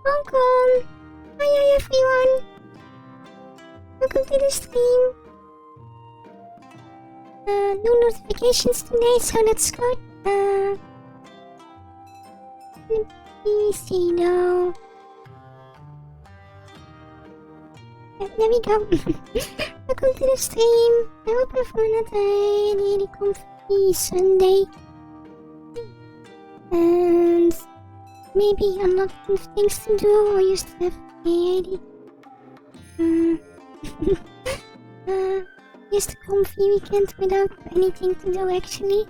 Hong Kong! Hi everyone! Welcome to the stream. No notifications today, so that's good. Let me see though. Yeah, there we go. Welcome to the stream. I hope everyone had a really comfy Sunday. And maybe a lot of things to do, or you still have a just a comfy weekend without anything to do actually.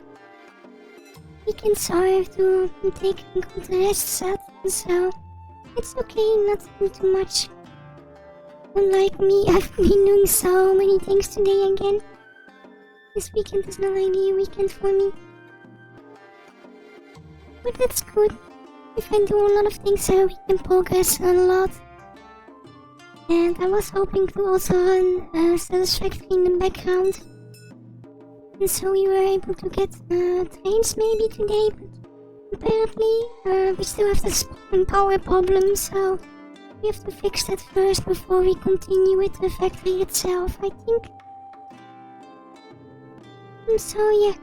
Weekends are to take a good rest out, so it's okay not to do too much. Unlike me, I've been doing so many things today again. This weekend is not really a weekend for me. But that's good. If I do a lot of things, we can progress a lot. And I was hoping to also run Satisfactory in the background. And so we were able to get trains maybe today, but apparently we still have this power problem, so we have to fix that first before we continue with the factory itself, I think. And so yeah.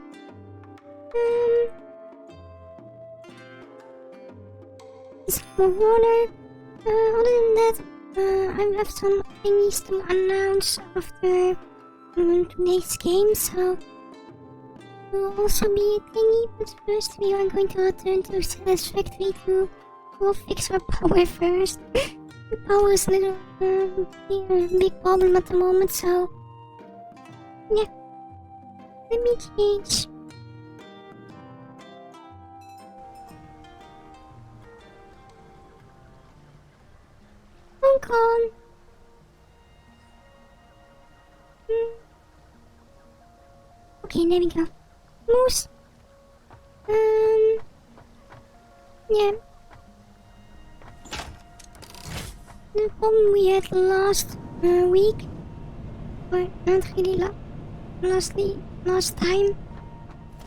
Some more water. Other than that, I have some thingies to announce after today's game, so it will also be a thingy, but first we are going to return to Satisfactory to fix our power first. The power is a little big problem at the moment, so yeah. Let me change. Hong Kong. Okay, there we go. Moose. Yeah. The problem we had last week, or not really last time,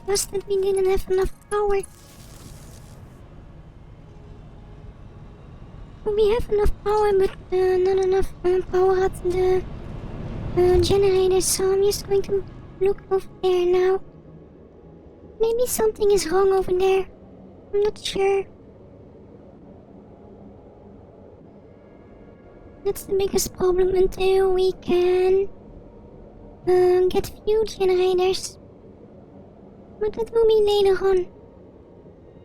was that we didn't have enough power. We have enough power, but not enough power at the generators, so I'm just going to look over there now. Maybe something is wrong over there. I'm not sure. That's the biggest problem until we can get fuel generators. But that will be later on,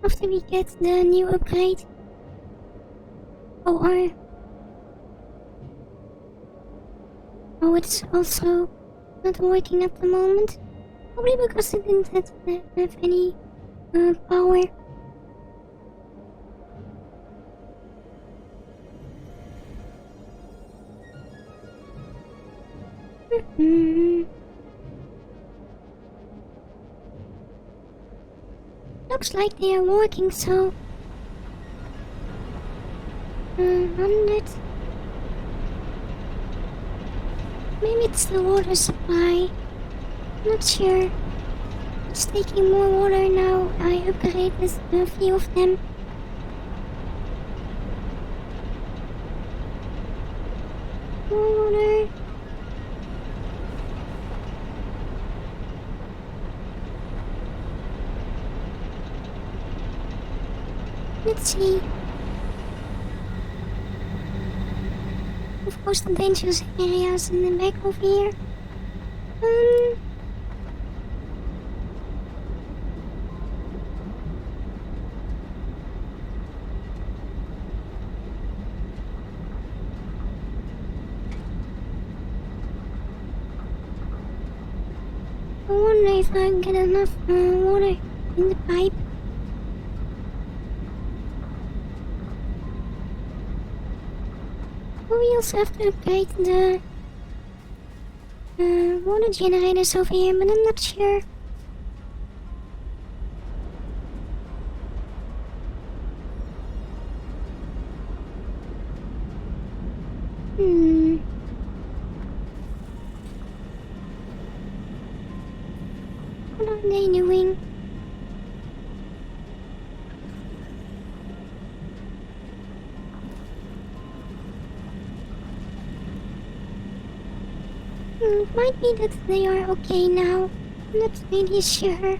after we get the new upgrade. Oh, it's also not working at the moment. Probably because it didn't have any power. Looks like they are working, so 100. Maybe it's the water supply. Not sure. It's taking more water now. I upgraded a few of them. More water. Let's see. Of course, the dangerous areas in the back over here. I wonder if I can get enough water in the pipe. We also have to upgrade the water generators over here, but I'm not sure. What are they doing? It might be that they are okay now. I'm not really sure.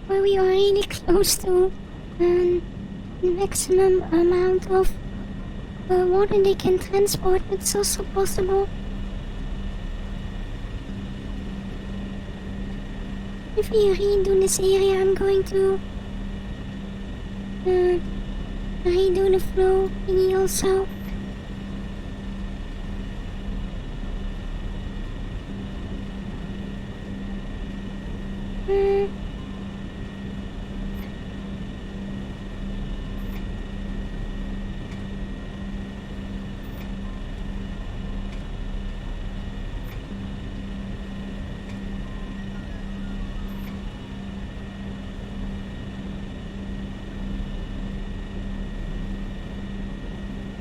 But we are really close to the maximum amount of water they can transport. It's also possible. If we redo this area, I'm going to redo the flow thingy also.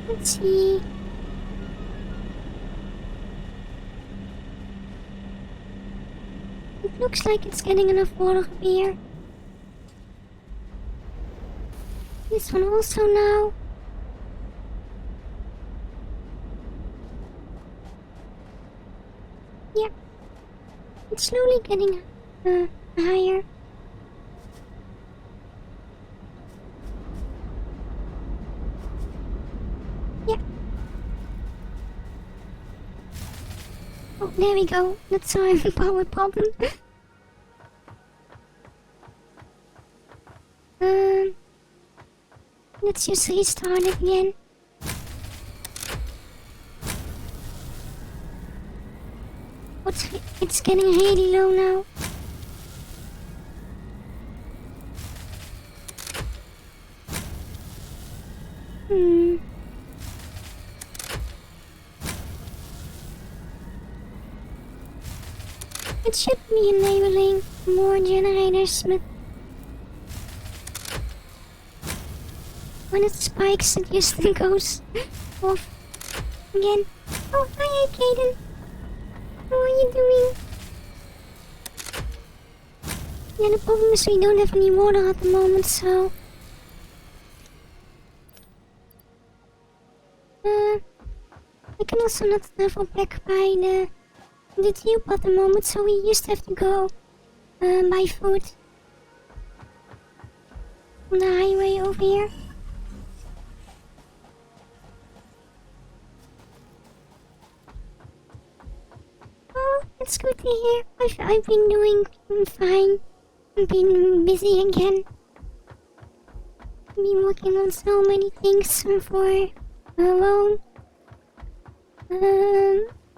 Let's see. It looks like it's getting enough water up here. This one also now. Yeah. It's slowly getting higher. Yeah. Oh, there we go. That's our power problem. Let's just restart it again. It's getting really low now. It should be enabling more generators, but when it spikes, it just goes off again. Oh, hi, Kaden. How are you doing? Yeah, the problem is we don't have any water at the moment, so I can also not travel back by the tube at the moment, so we just have to go by foot on the highway over here. Oh, it's good to hear. I've been doing fine. I've been busy again. I've been working on so many things for well,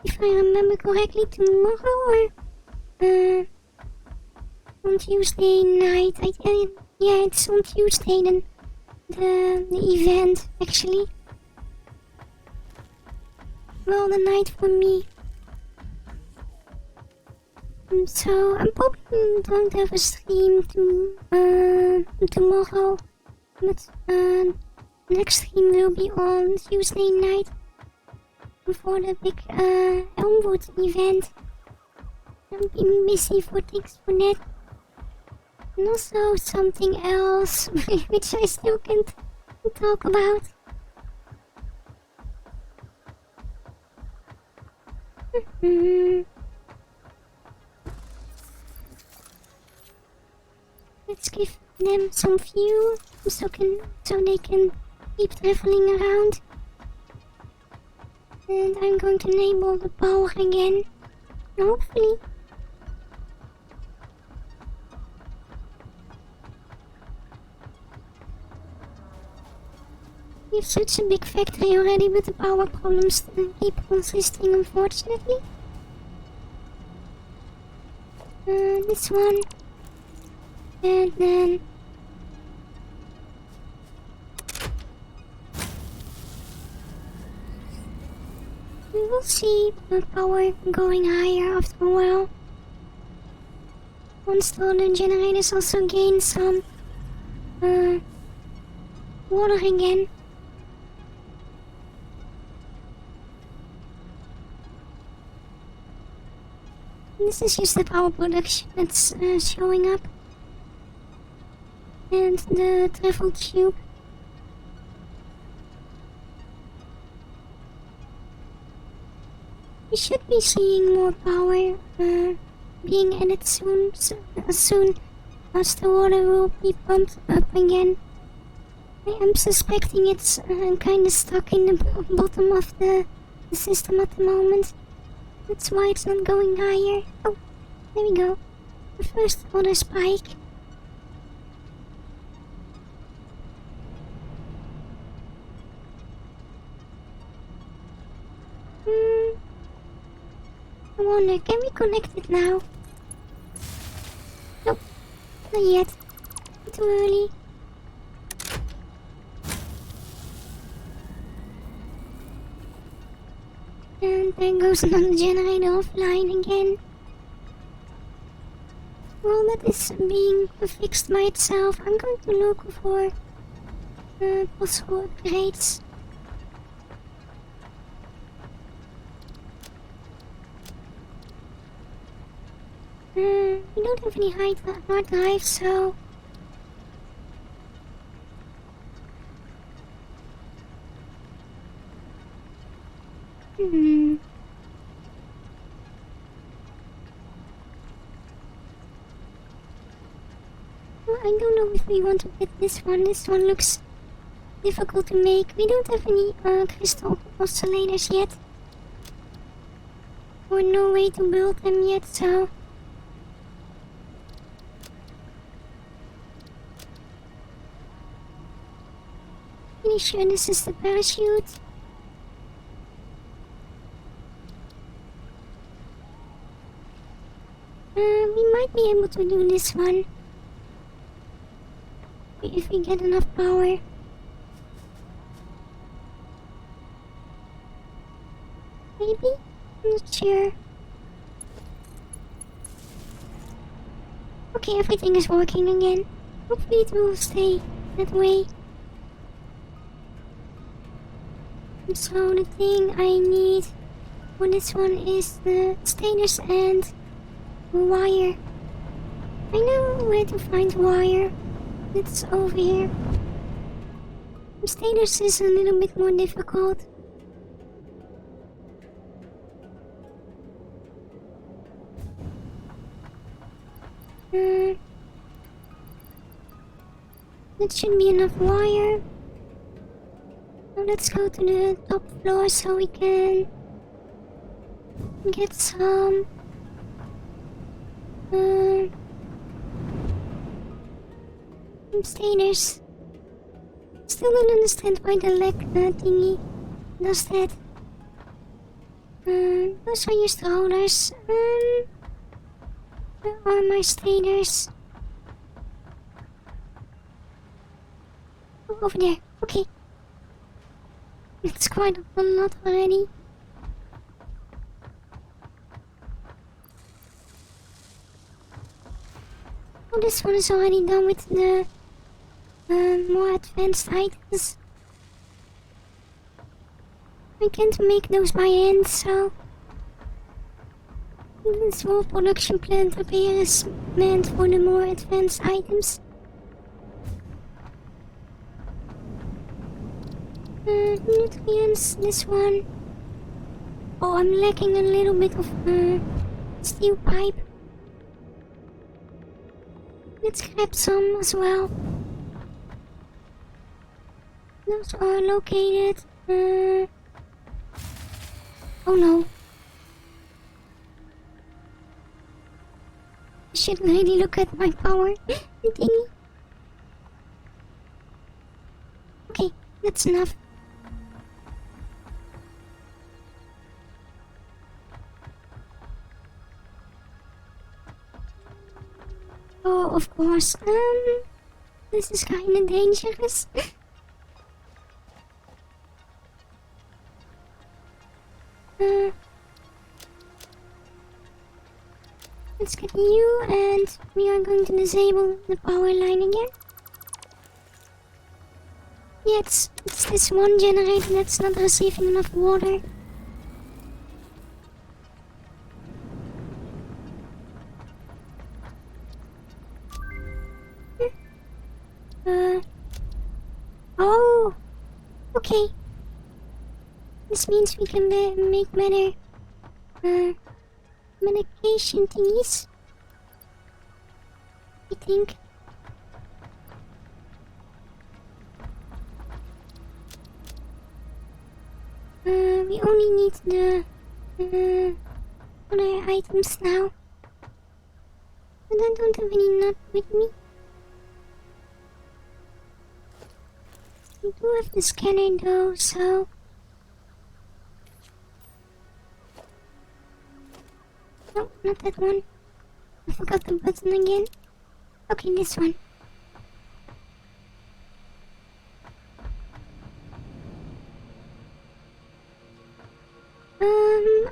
if I remember correctly, tomorrow or on Tuesday night. Yeah, it's on Tuesday then the event actually. Well, the night for me. So I probably don't have a stream tomorrow, but next stream will be on Tuesday night for the big Elmwood event. I've been busy for things for that, and also something else which I still can't talk about. Let's give them some fuel so they can keep traveling around. And I'm going to enable the power again. Hopefully. We have such a big factory already, but the power problems keep consisting, unfortunately. This one. And then we will see the power going higher after a while. Once the other generators also gain some water again. This is just the power production that's showing up. And the travel tube. We should be seeing more power being added soon, as soon as the water will be pumped up again. I am suspecting it's kinda stuck in the bottom of the system at the moment. That's why it's not going higher. Oh, there we go. The first water spike. I wonder, can we connect it now? Nope, not yet. Too early. And there goes another generator offline again. Well, that is being fixed by itself. I'm going to look for possible upgrades. We don't have any hard drive, so... Well, I don't know if we want to get this one. This one looks difficult to make. We don't have any crystal oscillators yet. Or no way to build them yet, so... Pretty sure this is the parachute. We might be able to do this one. If we get enough power. Maybe? I'm not sure. Okay, everything is working again. Hopefully it will stay that way. So the thing I need for this one is the stators and wire. I know where to find wire. It's over here. The stators is a little bit more difficult. That should be enough wire. Now let's go to the top floor so we can get some stators. Still don't understand why the leg thingy does that. Those are your strollers. Where are my stators? Oh, over there. Okay. It's quite a lot already. Oh, this one is already done with the more advanced items. I can't make those by hand, so the small production plant up here is meant for the more advanced items. Nutrients, this one. Oh, I'm lacking a little bit of steel pipe. Let's grab some as well. Those are located. Oh no. I should really look at my power thingy. Okay, that's enough. Oh, of course. This is kinda dangerous. Let's get you, and we are going to disable the power line again. Yeah, it's this one generator that's not receiving enough water. Oh, okay. This means we can make better medication thingies. I think. We only need the other items now. And I don't have any nut with me. I do have the scanner though, so... No, not that one. I forgot the button again. Okay, this one.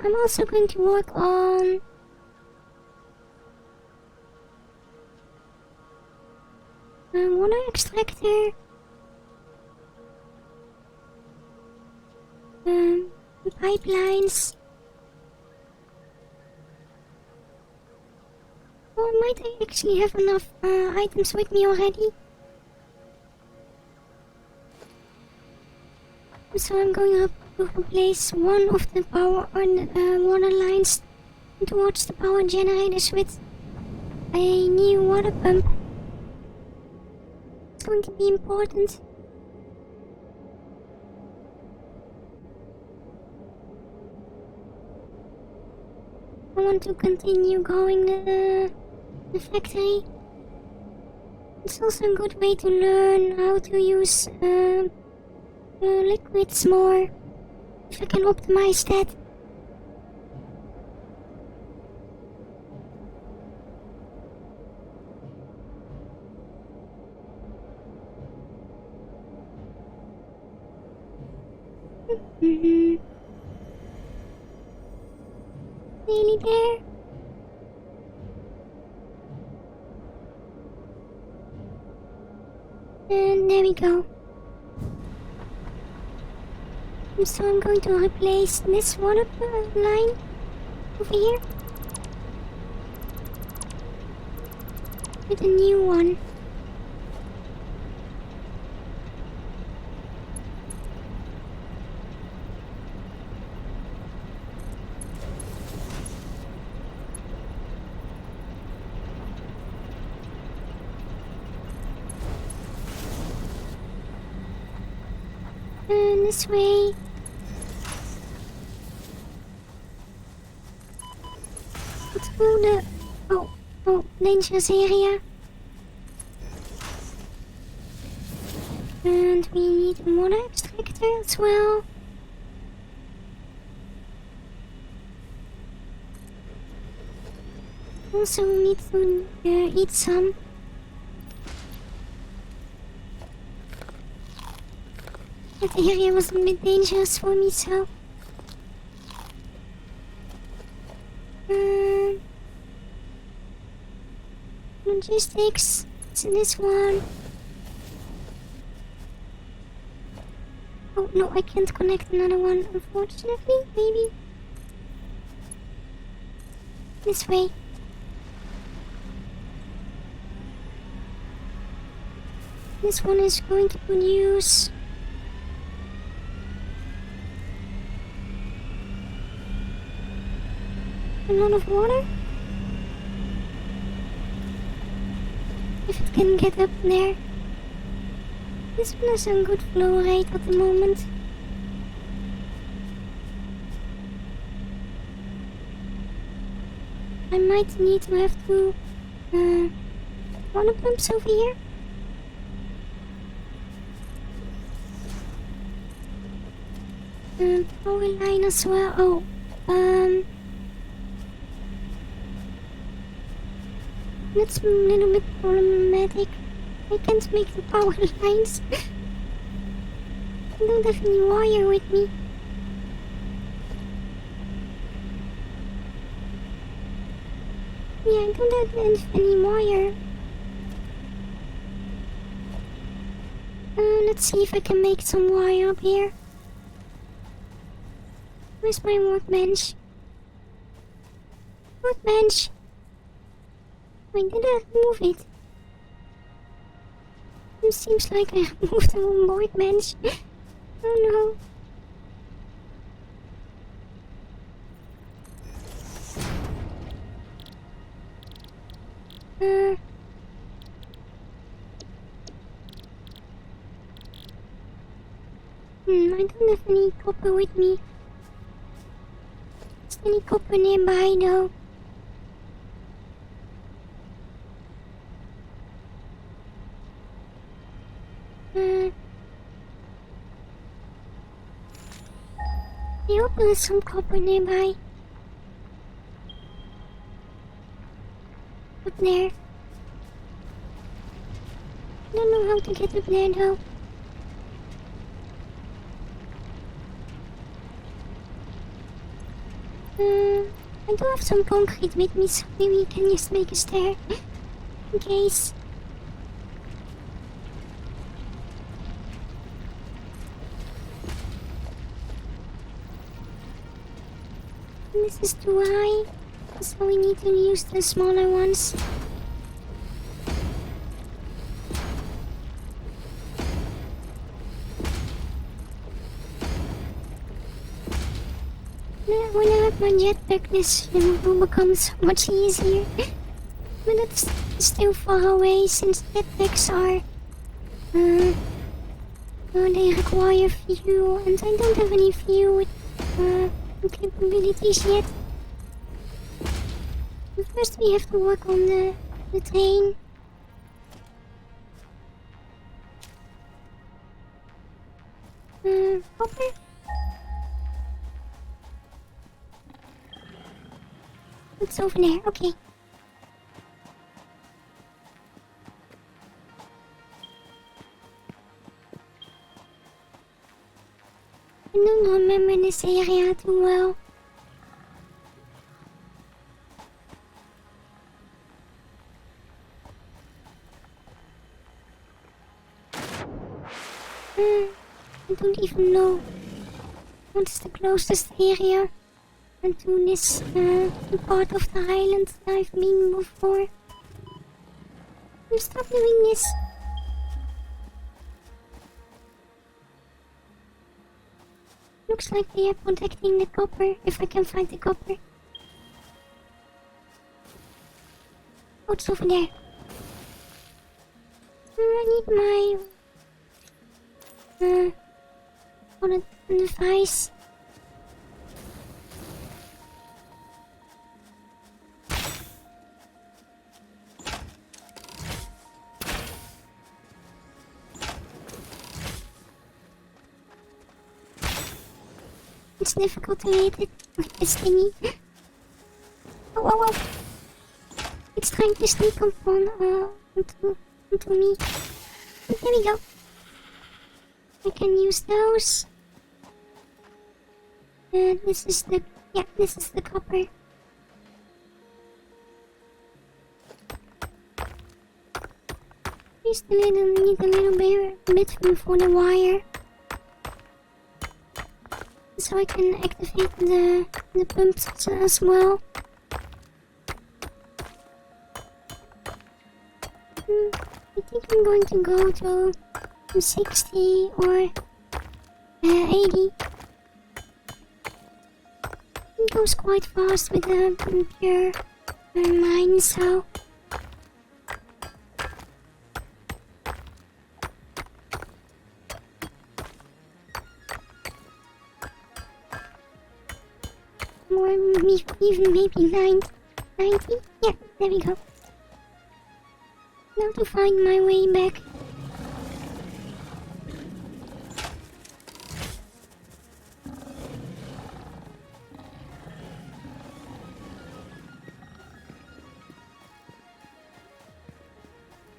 I'm also going to work on water extractor, pipelines. Or might I actually have enough items with me already? So I'm going to replace one of the power water lines towards the power generators with a new water pump. It's going to be important. I want to continue growing the factory. It's also a good way to learn how to use liquids more, if I can optimize that. Nearly there. And there we go. So I'm going to replace this water line over here with a new one. And this way. Through the dangerous area. And we need a water extractor as well. Also we need to eat some. That area was a bit dangerous for me, so... logistics, it's in this one. Oh no, I can't connect another one, unfortunately, maybe. This way. This one is going to produce a lot of water. If it can get up there. This one has a good flow rate at the moment. I might need to have two water pumps over here. Power line as well. That's a little bit problematic. I can't make the power lines. I don't have any wire with me. Yeah, I don't have any wire. Let's see if I can make some wire up here. Where's my workbench? Workbench! I didn't move it. It seems like I moved the wrong workbench. Oh I don't have any copper with me. Is there any copper nearby though? I hope there is some copper nearby. Up there. I don't know how to get up there though. I do have some concrete with me, so maybe you can just make a stair. In case. This is too high, so we need to use the smaller ones. When I have my jetpack, this will become so much easier. But it's still far away, since jetpacks are... they require fuel, and I don't have any fuel with capabilities yet. But first we have to work on the train. Copper? It's over there, okay. I don't remember this area too well. I don't even know what's the closest area to this part of the island that I've been before. Stop doing this. Looks like they are protecting the copper, if I can find the copper. Oh, it's over there. I need my... on a device. It's difficult to hit it with this thingy. Oh. It's trying to sneak up onto me. There we go. I can use those. This is the copper. Just need a little bit for the wire. So I can activate the pumps as well. I think I'm going to go to 60 or 80. It goes quite fast with the pure mine, so... Or even maybe 90. Yeah, there we go. Now to find my way back.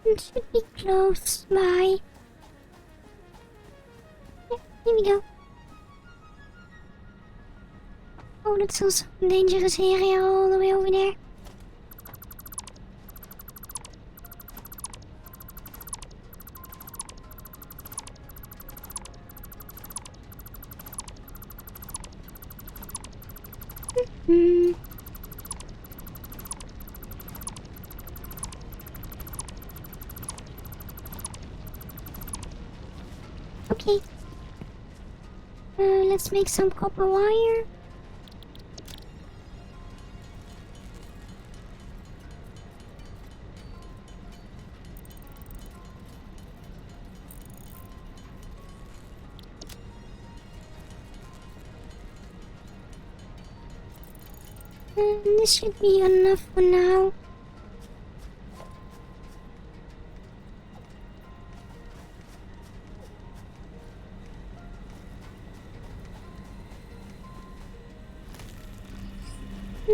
It should be close by. Yeah, here we go. Oh, that's also a dangerous area all the way over there. Okay. Let's make some copper wire. This should be enough for now.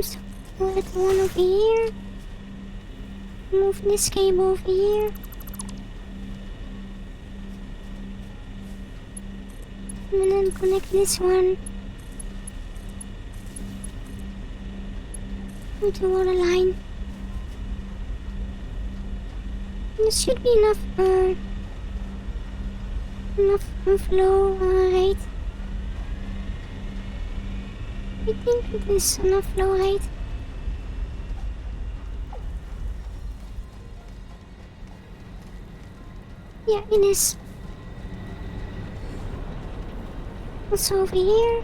So let one over here. Move this cable over here. And then connect this one with the water line. This should be enough flow rate. I think it is enough flow rate. Yeah, it is. Also over here.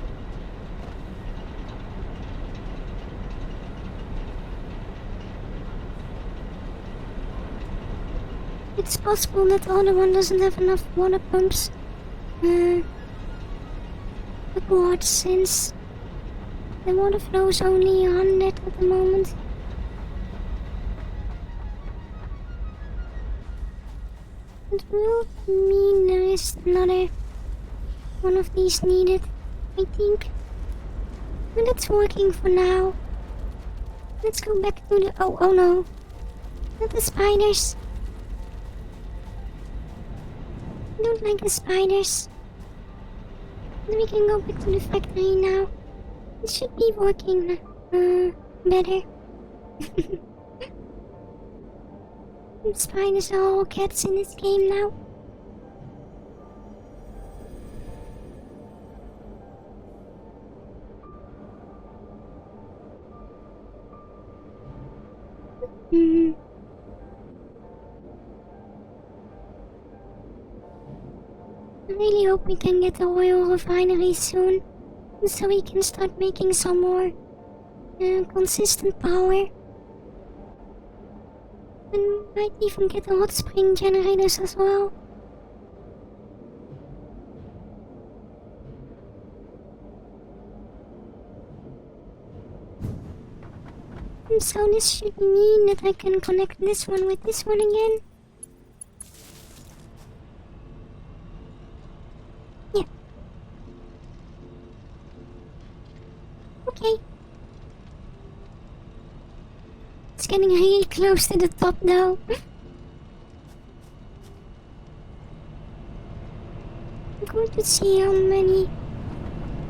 It's possible that the other one doesn't have enough water pumps aboard, since the water flow is only 100 at the moment. It will mean there is another one of these needed, I think. And it's working for now. Let's go back to the... Oh no. Not the spiders. I don't like the spiders. But we can go back to the factory now. It should be working better. Spiders are all cats in this game now. I really hope we can get the oil refinery soon, so we can start making some more consistent power. And might even get the hot spring generators as well. And so this should mean that I can connect this one with this one again. Yeah. Okay. It's getting really close to the top though. I'm going to see how many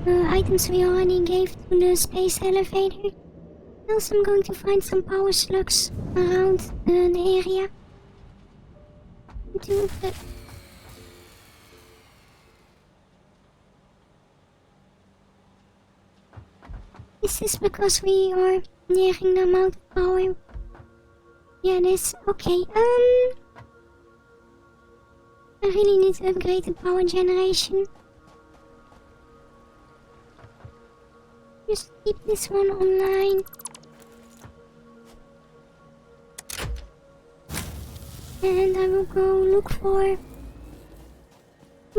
items we already gave to the space elevator. Else I'm going to find some power slugs around the area. Is this because we are nearing the amount of power? Yeah, it is. Okay, I really need to upgrade the power generation. Just keep this one online. And I will go look for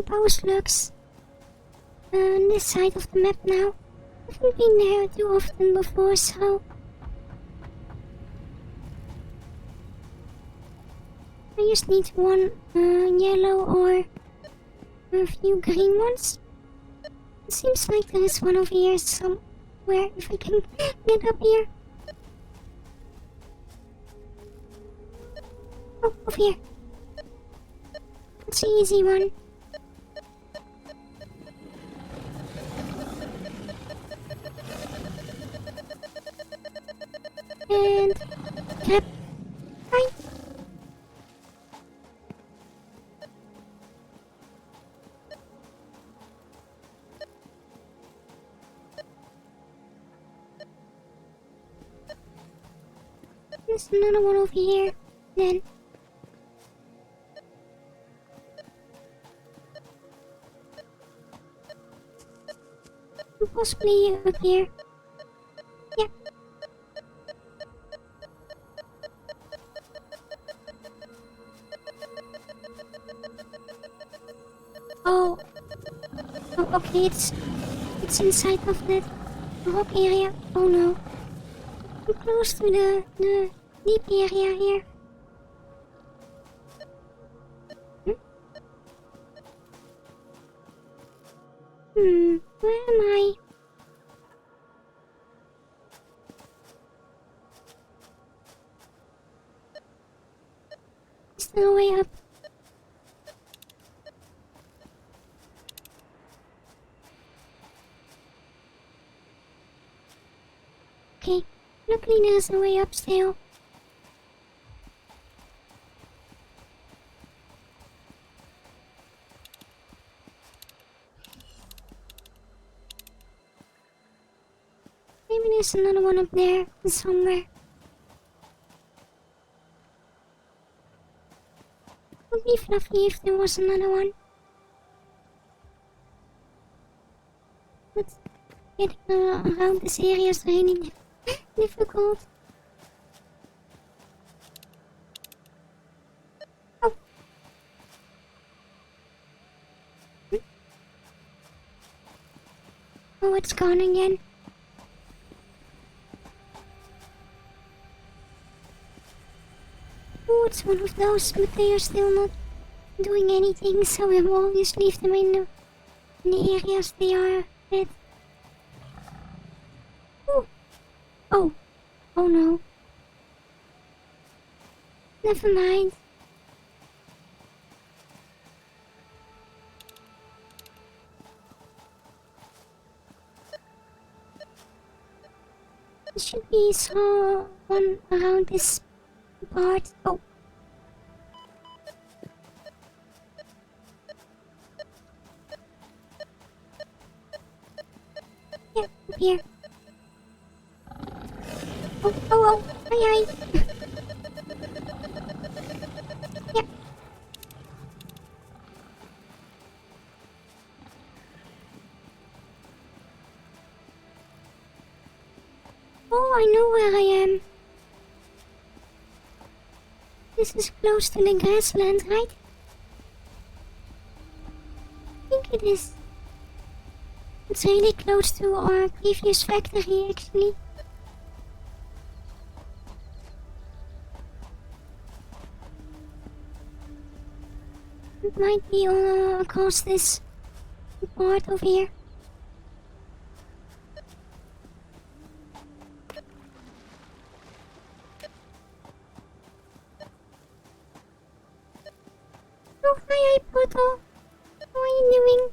power slugs on this side of the map now. I haven't been there too often before, so I just need one yellow or a few green ones. It seems like there is one over here somewhere, if I can get up here. Oh, over here. It's an easy one. And grab. Fine. There's another one over here. Then. Possibly up here. Yeah. Oh. Oh, okay, it's inside of that rock area. Oh no. I'm close to the deep area here. Where am I? Is there a way up? Okay, luckily there's a way up still. Maybe there's another one up there somewhere. Would be fluffy if there was another one. But getting around this area is really difficult. Oh. Oh, it's gone again. Oh, it's one of those, but they are still not doing anything, so we will always leave them in the areas they are at. Oh. Oh. Oh no. Never mind. There should be one around this part. Oh. Yeah, up here. Oh, aye. Yeah. Oh, I know where I am. This is close to the grassland, right? I think it is. It's really close to our previous factory, actually. It might be across this part over here. Oh, hi, Portal. How are you doing?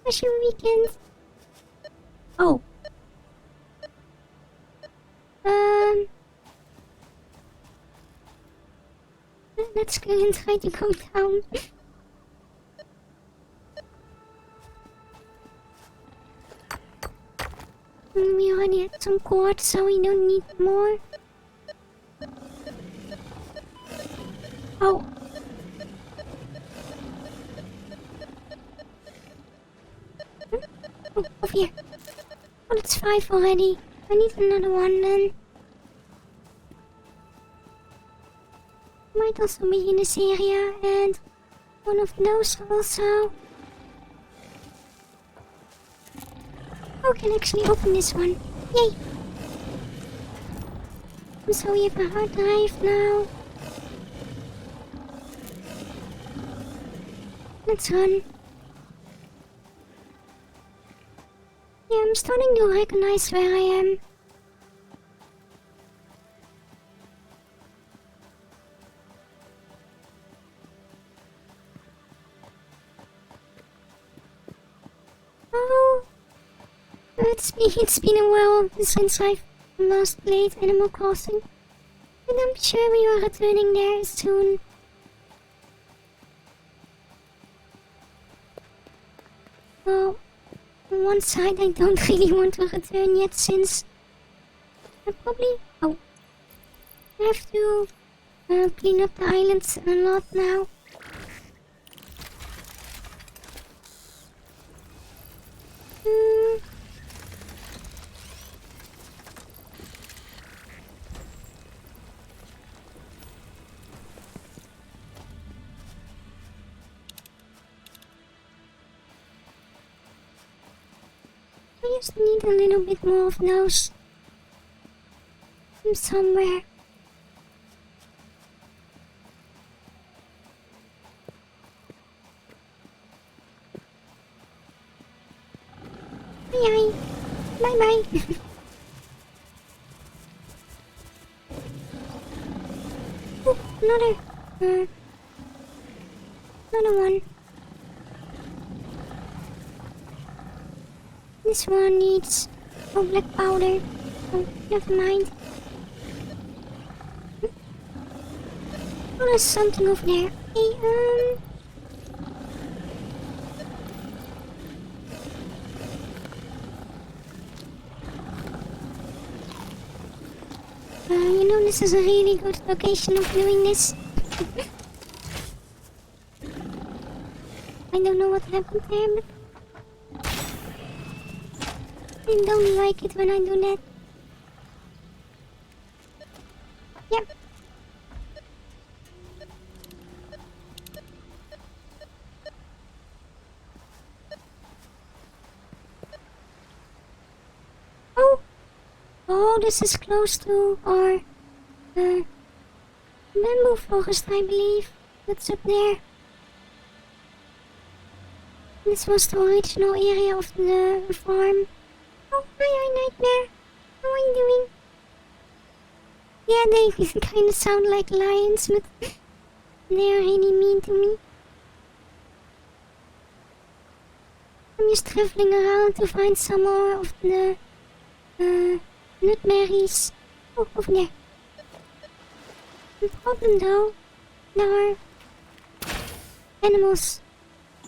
How's your weekend? Oh. Let's go and try to go down. We already had some quartz, so we don't need more. Oh. Oh, over here. Oh, that's 5 already. I need another one then. Might also be in this area, and one of those also. Oh, I can actually open this one. Yay! So we have a hard drive now. Let's run. Yeah, I'm starting to recognize where I am. Oh, it's been a while since I've last played Animal Crossing, and I'm sure we are returning there soon. Well, on one side I don't really want to return yet, since I probably... Oh, I have to clean up the islands a lot now. I just need a little bit more of those. I'm somewhere. Bye bye. Bye bye. Oh, another one. This one needs black powder. Oh, never mind. Oh, there's something over there. Hey, you know, this is a really good location of doing this. I don't know what happened there, but I don't like it when I do that. Yep. Oh, this is close to our bamboo forest, I believe. That's up there. This was the original area of the farm. Oh, hi, Nightmare. How are you doing? Yeah, they kind of sound like lions, but they are really mean to me. I'm just traveling around to find some more of the nutberries. Oh, over there. The problem though, there are animals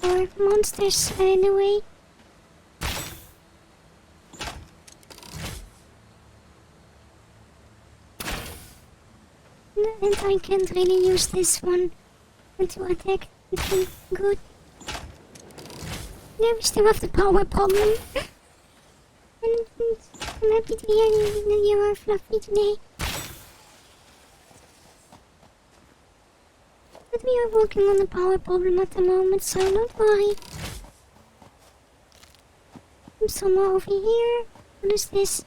or monsters in the way. And I can't really use this one to attack. It's good. Yeah, we still have the power problem. And I'm happy to hear that you are fluffy today. But we are working on the power problem at the moment, so don't worry. I'm somewhere over here. What is this?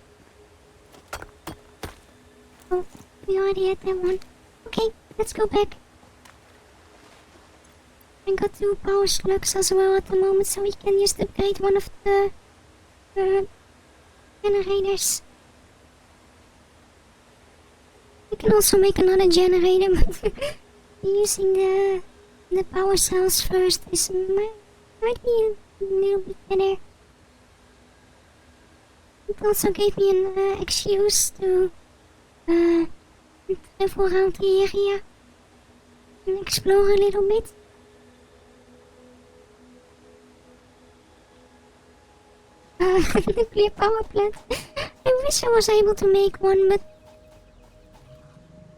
Oh, we already had that one. Okay, let's go back. I got 2 power slugs as well at the moment, so we can just upgrade one of the generators. We can also make another generator, but using the power cells first might be a little bit better. It also gave me an excuse to travel around the area and explore a little bit. Nuclear power plant. I wish I was able to make one, but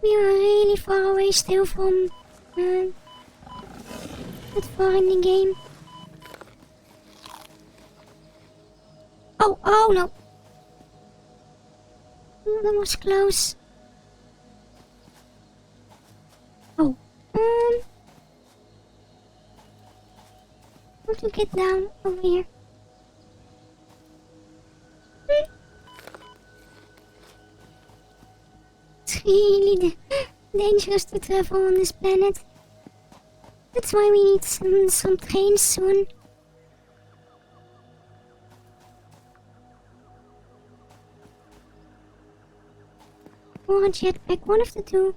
we are really far away still from that far in the game. Oh no. Oh, that was close. Oh, how to get down over here? It's really dangerous to travel on this planet. That's why we need some trains soon. Or a jetpack, one of the two.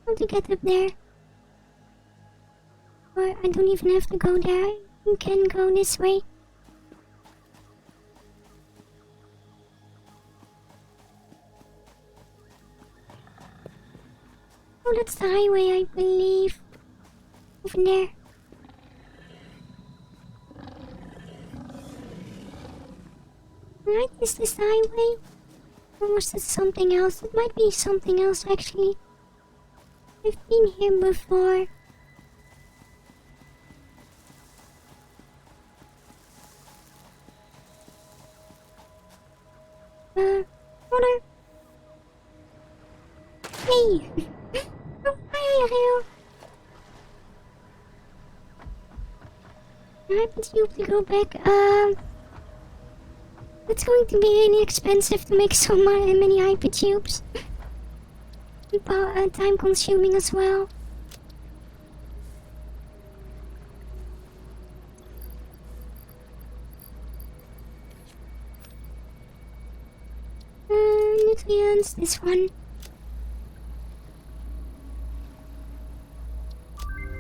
How to get up there? Or I don't even have to go there. You can go this way. Oh, that's the highway, I believe. Over there. Right, is this the highway? Or was it something else? It might be something else, actually. I've been here before. Water. Hey! Oh, hi, Ariel. hypertube to go back. It's going to be really expensive to make so many hypertubes. Time consuming as well. Nutrients, this one.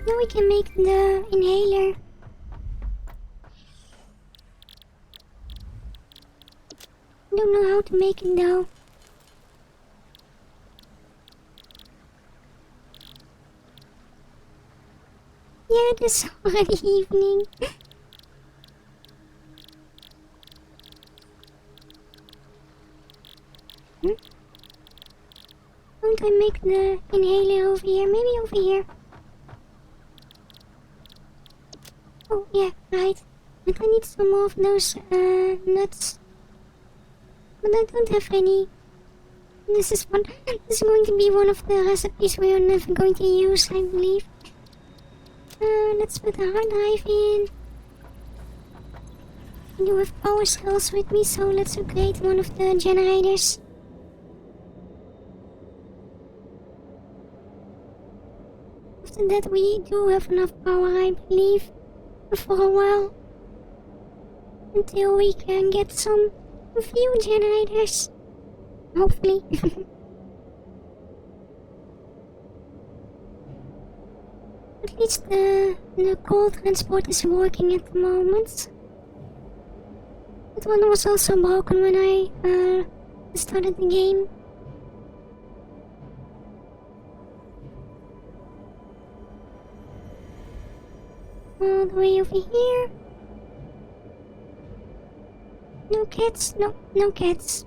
Now we can make the inhaler. I don't know how to make it though. Yeah, it is already evening. Don't I make the inhaler over here? Maybe over here. Oh yeah, right. But I need some more of those nuts. But I don't have any. This is one. This is going to be one of the recipes we are never going to use, I believe. Let's put the hard drive in. I do have power cells with me, so let's upgrade one of the generators. After that we do have enough power, I believe, for a while. Until we can get a few generators. Hopefully. At least the coal transport is working at the moment. That one was also broken when I started the game. All the way over here. No cats, no cats.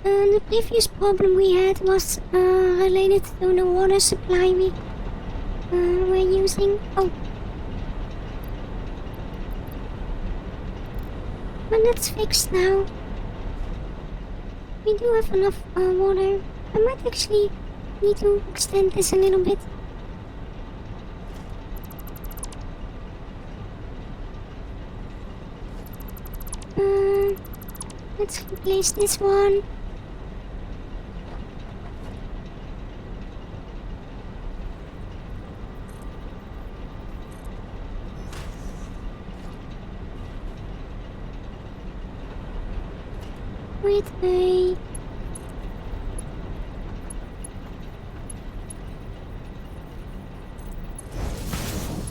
The previous problem we had was related to the water supply we were using. Oh. But that's fixed now. We do have enough water. I might actually need to extend this a little bit. Let's replace this one. With a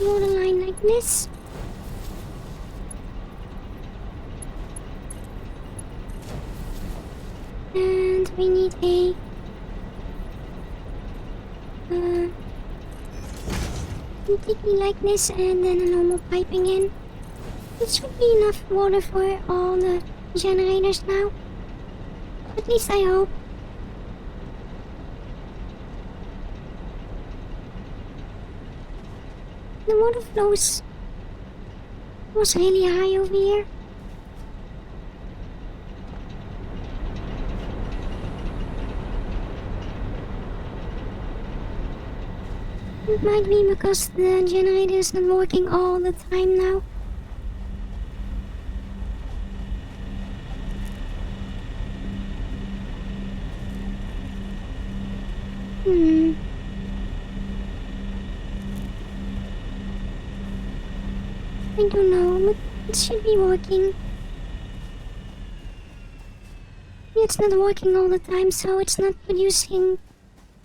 water line like this. And we need a tiki like this, and then a normal piping in. It should be enough water for all the generators now. At least I hope. The water flow was really high over here. It might be because the generator is not working all the time now. I don't know, but it should be working. It's not working all the time, so it's not producing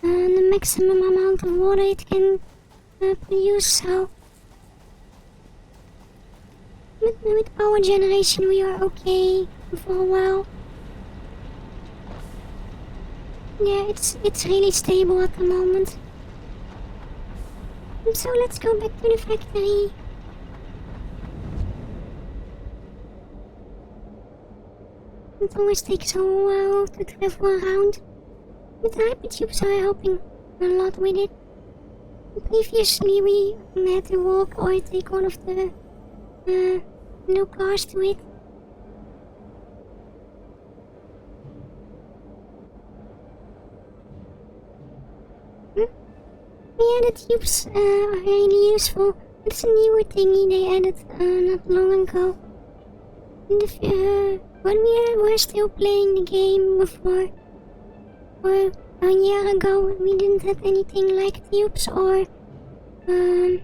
the maximum amount of water it can produce, so... But with power generation we are okay for a while. Yeah, it's really stable at the moment. So let's go back to the factory. It always takes a while to travel around. But the hypertubes are helping a lot with it. Previously we had to walk or take one of the new cars to it. yeah, the tubes are really useful. It's a newer thingy they added not long ago. When we were still playing the game before, or a year ago, we didn't have anything like tubes or the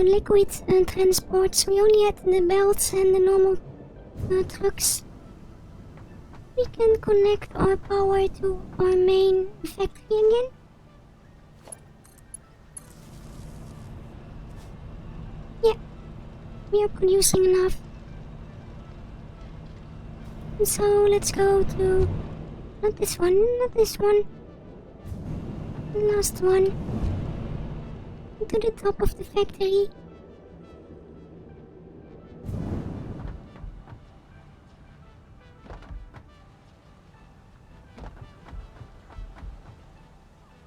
liquid transports. We only had the belts and the normal trucks. We can connect our power to our main factory again. Yeah, we are producing enough. And so let's go to not this one, the last one. To the top of the factory.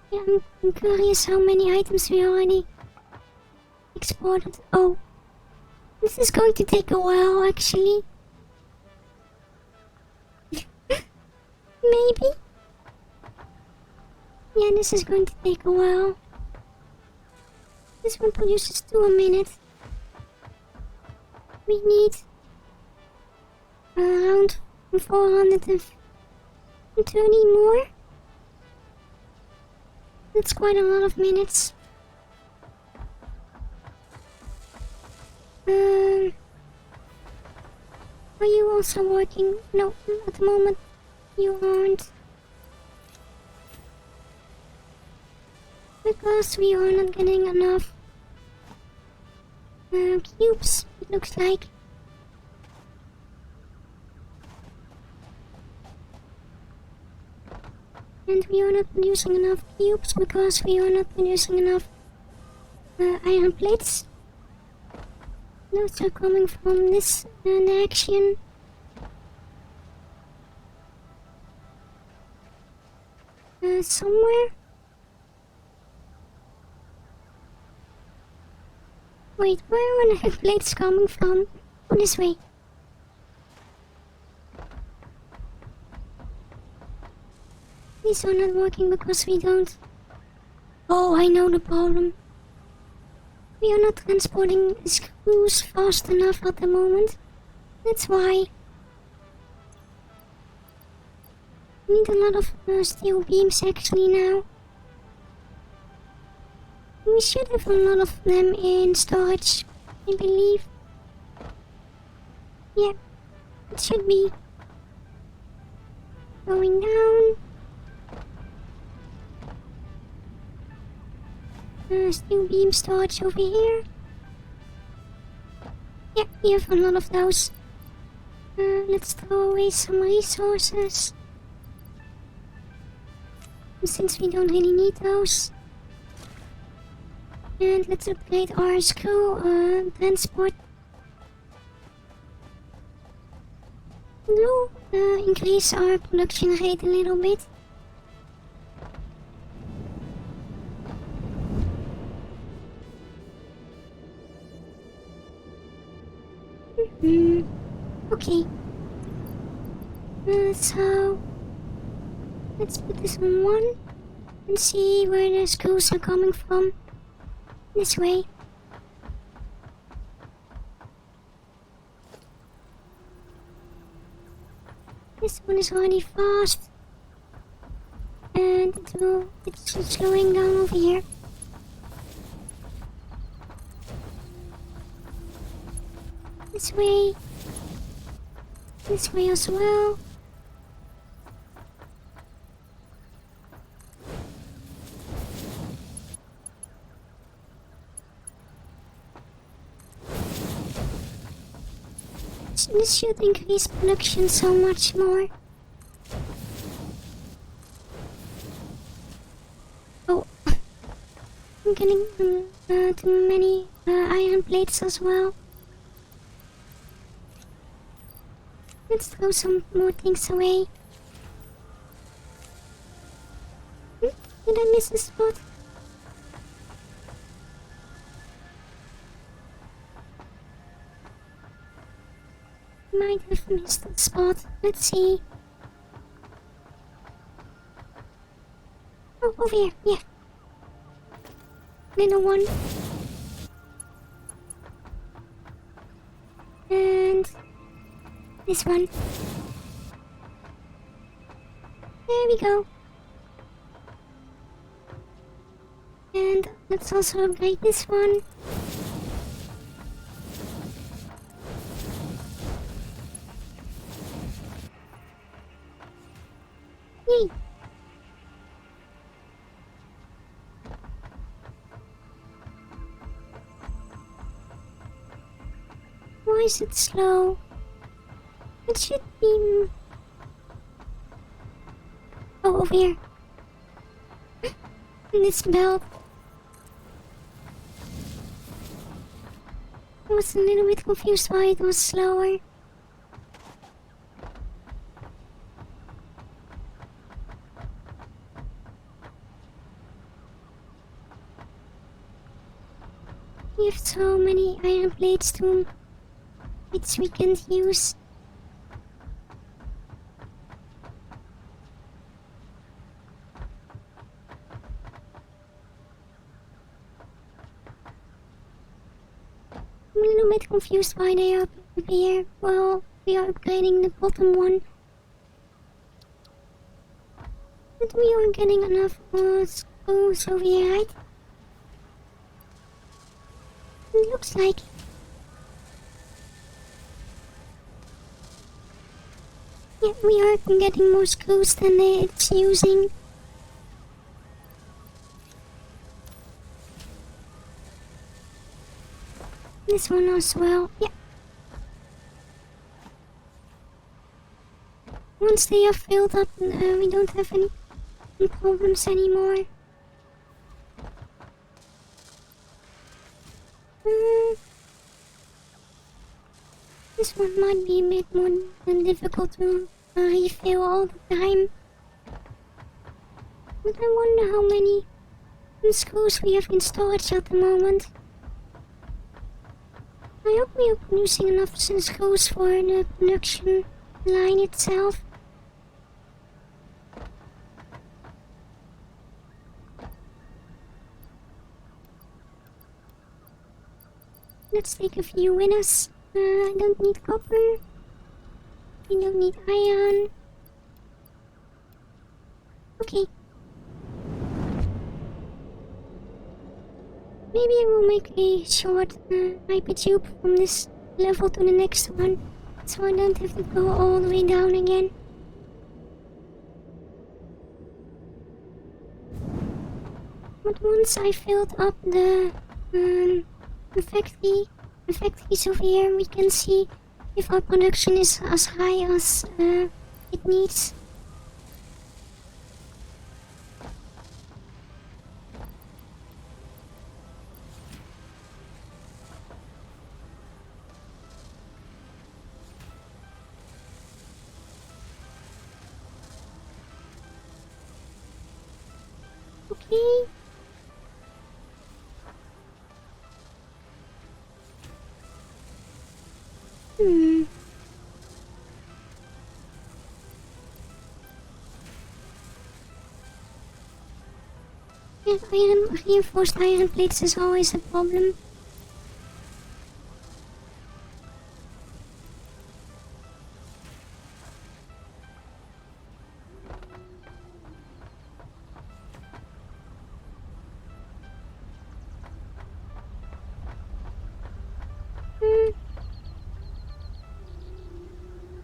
Yeah, I'm curious how many items we already exported. Oh, this is going to take a while actually. Maybe? Yeah, this is going to take a while. This one produces 2 a minute. We need around 430 more. That's quite a lot of minutes. Are you also working? No, at the moment you aren't. Because we are not getting enough cubes, it looks like. And we are not producing enough cubes because we are not producing enough iron plates. Those are coming from this direction. Somewhere. Wait, where are the plates coming from? Oh, this way. These are not working because we don't... Oh, I know the problem. We are not transporting screws fast enough at the moment. That's why. We need a lot of steel beams actually now. We should have a lot of them in storage, I believe. Yeah, it should be going down. Steel beam storage over here. Yeah, we have a lot of those. Let's throw away some resources. Since we don't really need those. And let's upgrade our screw transport. No, increase our production rate a little bit. Okay. So let's put this on 1 and see where the screws are coming from. This way. This one is already fast. And it's slowing down over here. This way. This way as well. This should increase production so much more. Oh, I'm getting too many iron plates as well. Let's throw some more things away. Did I miss a spot? Might have missed a spot. Let's see. Oh, over here, yeah. little one. And this one. There we go. And let's also upgrade this one. Yay! Why is it slow? It should be... Oh, over here. This belt. I was a little bit confused why it was slower. We have so many iron plates too, which we can't use. I'm a little bit confused why they are up here. Well, we are upgrading the bottom one. But we are getting enough screws over here, right? It looks like. Yeah, we are getting more screws than it's using. This one as well, yeah. Once they are filled up, we don't have any problems anymore. This one might be a bit more difficult to refill all the time. But I wonder how many screws we have in storage at the moment. I hope we are producing enough screws for the production line itself. Let's take a few with us. I don't need copper. I don't need iron. Okay. Maybe I will make a short hypertube from this level to the next one, so I don't have to go all the way down again. But once I filled up the factories over here, we can see if our production is as high as it needs. Okay. Yeah, reinforced iron plates is always a problem.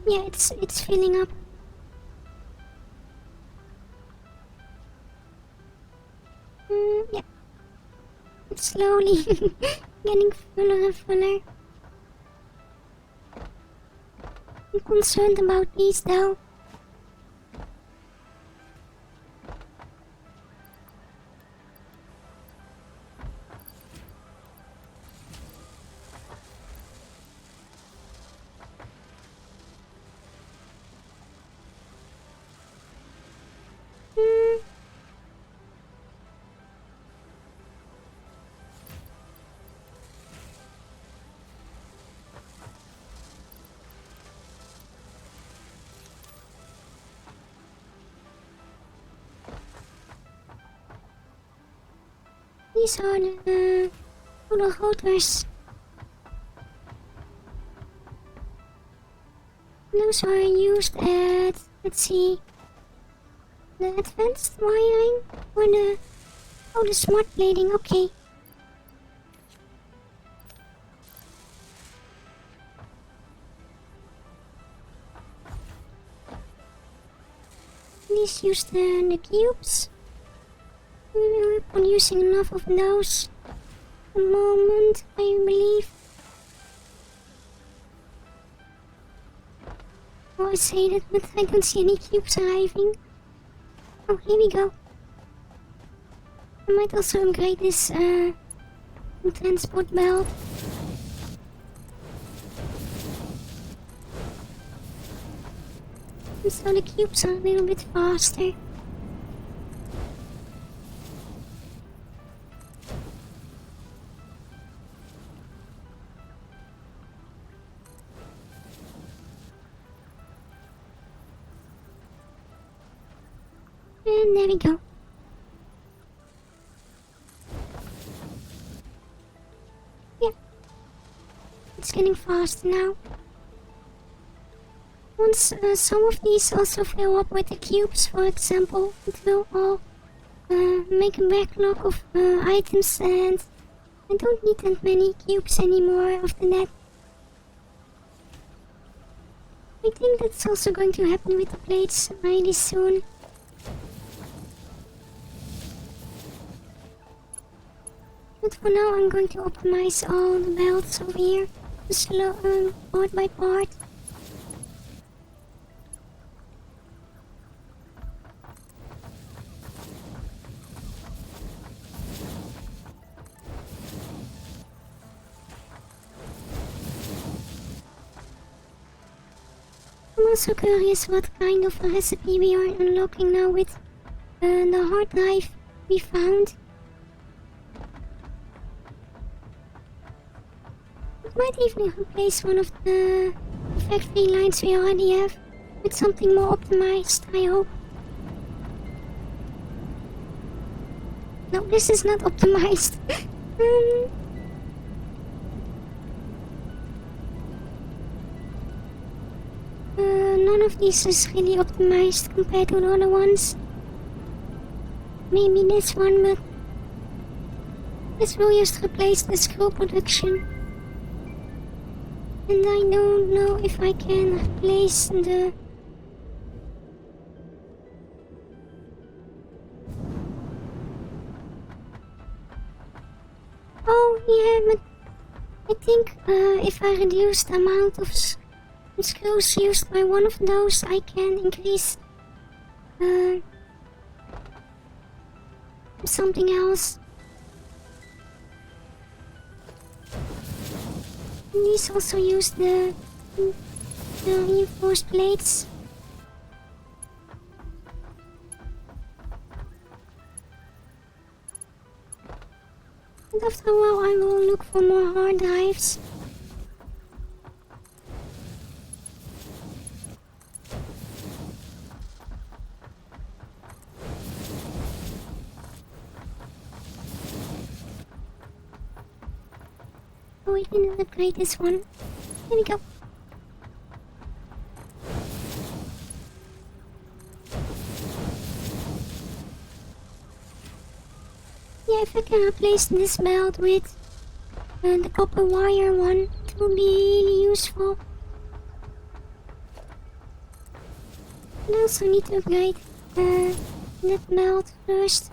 Yeah, it's filling up. Yeah. It's slowly getting fuller and fuller. I'm concerned about these though. These are the little rotors. Those are used at, let's see, the advanced wiring or the smart plating, okay. Please use the cubes. We're not using enough of those at the moment, I believe. Oh, I say that, but I don't see any cubes arriving. Oh, here we go. I might also upgrade this transport belt. So the cubes are a little bit faster. And there we go. Yeah. It's getting faster now. Once some of these also fill up with the cubes, for example, it will all make a backlog of items, and I don't need that many cubes anymore after that. I think that's also going to happen with the plates really soon. But for now I'm going to optimize all the belts over here, part by part. I'm also curious what kind of a recipe we are unlocking now with the hard drive we found. It might even replace one of the factory lines we already have with something more optimized, I hope. No, this is not optimized. None of these is really optimized compared to the other ones. Maybe this one, but this will just replace the screw production. And I don't know if I can replace the... Oh yeah, but I think if I reduce the amount of screws used by one of those, I can increase something else. And these also use the reinforced plates. And after a while I will look for more hard drives. Oh, we can upgrade this one. There we go. Yeah, if I can replace this belt with the copper wire one, it will be really useful. I also need to upgrade that belt first.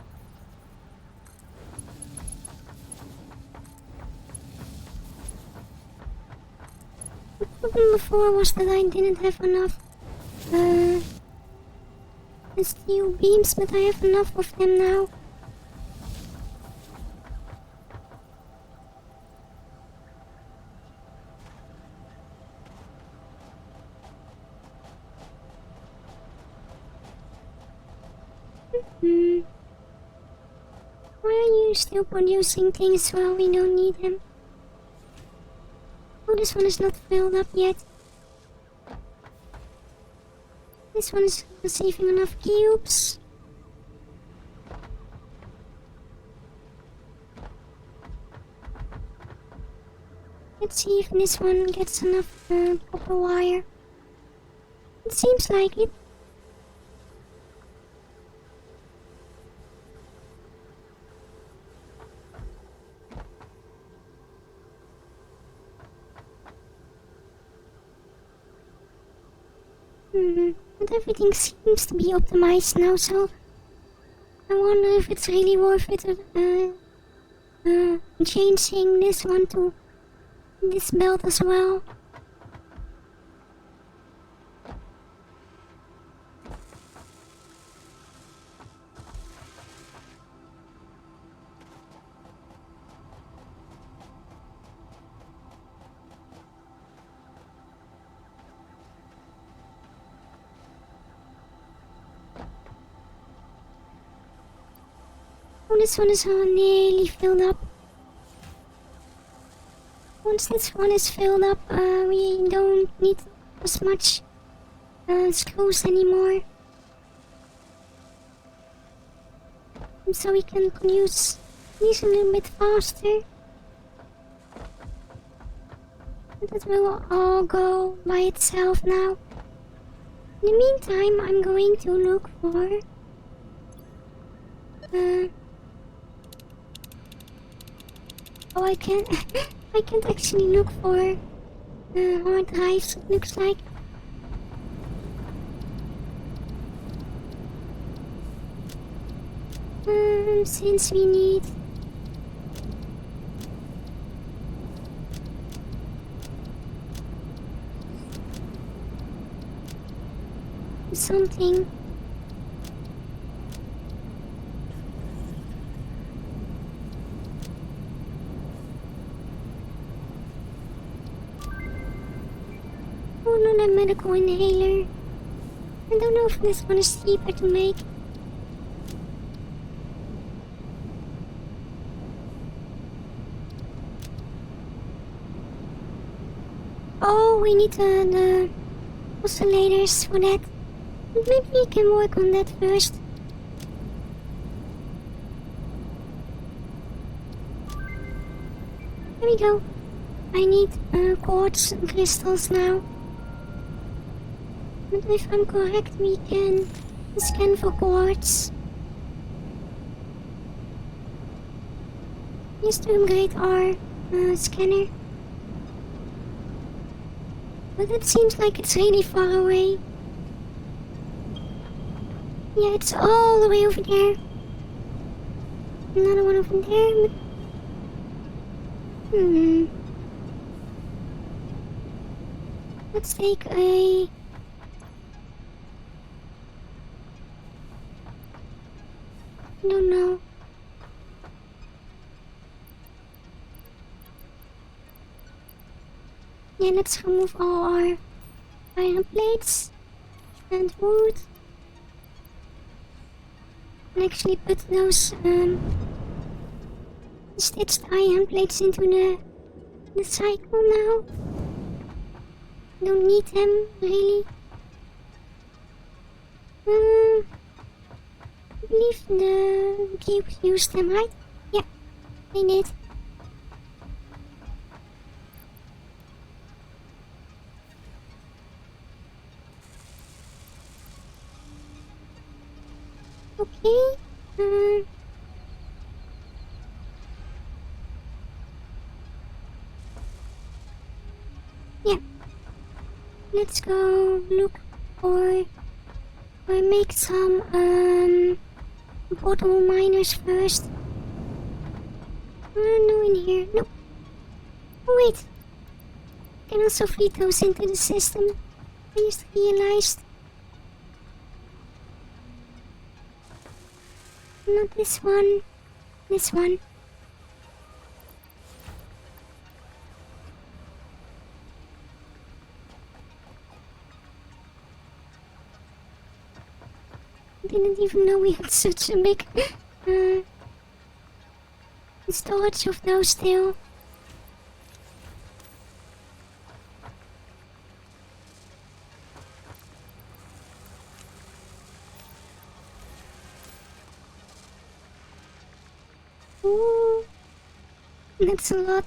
The problem before was that I didn't have enough steel beams, but I have enough of them now. Why are you still producing things while we don't need them? Oh, this one is not filled up yet. This one is receiving enough cubes. Let's see if this one gets enough copper wire. It seems like it. But everything seems to be optimized now, so I wonder if it's really worth it changing this one to this belt as well. Oh, this one is nearly filled up. Once this one is filled up, we don't need as much screws anymore. And so we can use these a little bit faster. And that will all go by itself now. In the meantime, I'm going to look for oh, I can't actually look for hard drives, it looks like. Since we need something. Oh, not a medical inhaler. I don't know if this one is cheaper to make. Oh, we need the oscillators for that. But maybe we can work on that first. There we go. I need quartz crystals now. But if I'm correct, we can scan for quartz. Just to upgrade our scanner. But it seems like it's really far away. Yeah, it's all the way over there. Another one over there, but... Let's take a... I don't know. Yeah, let's remove all our iron plates and wood. And actually put those stitched iron plates into the cycle now. Don't need them, really. I believe the cube used them, right? Yeah, they did. Okay. Yeah. Let's go look for or make some portable miners first. No in here. No. Oh wait. Can also feed those into the system. I just realized. Not this one. This one. I didn't even know we had such a big storage of those still. Ooh, that's a lot.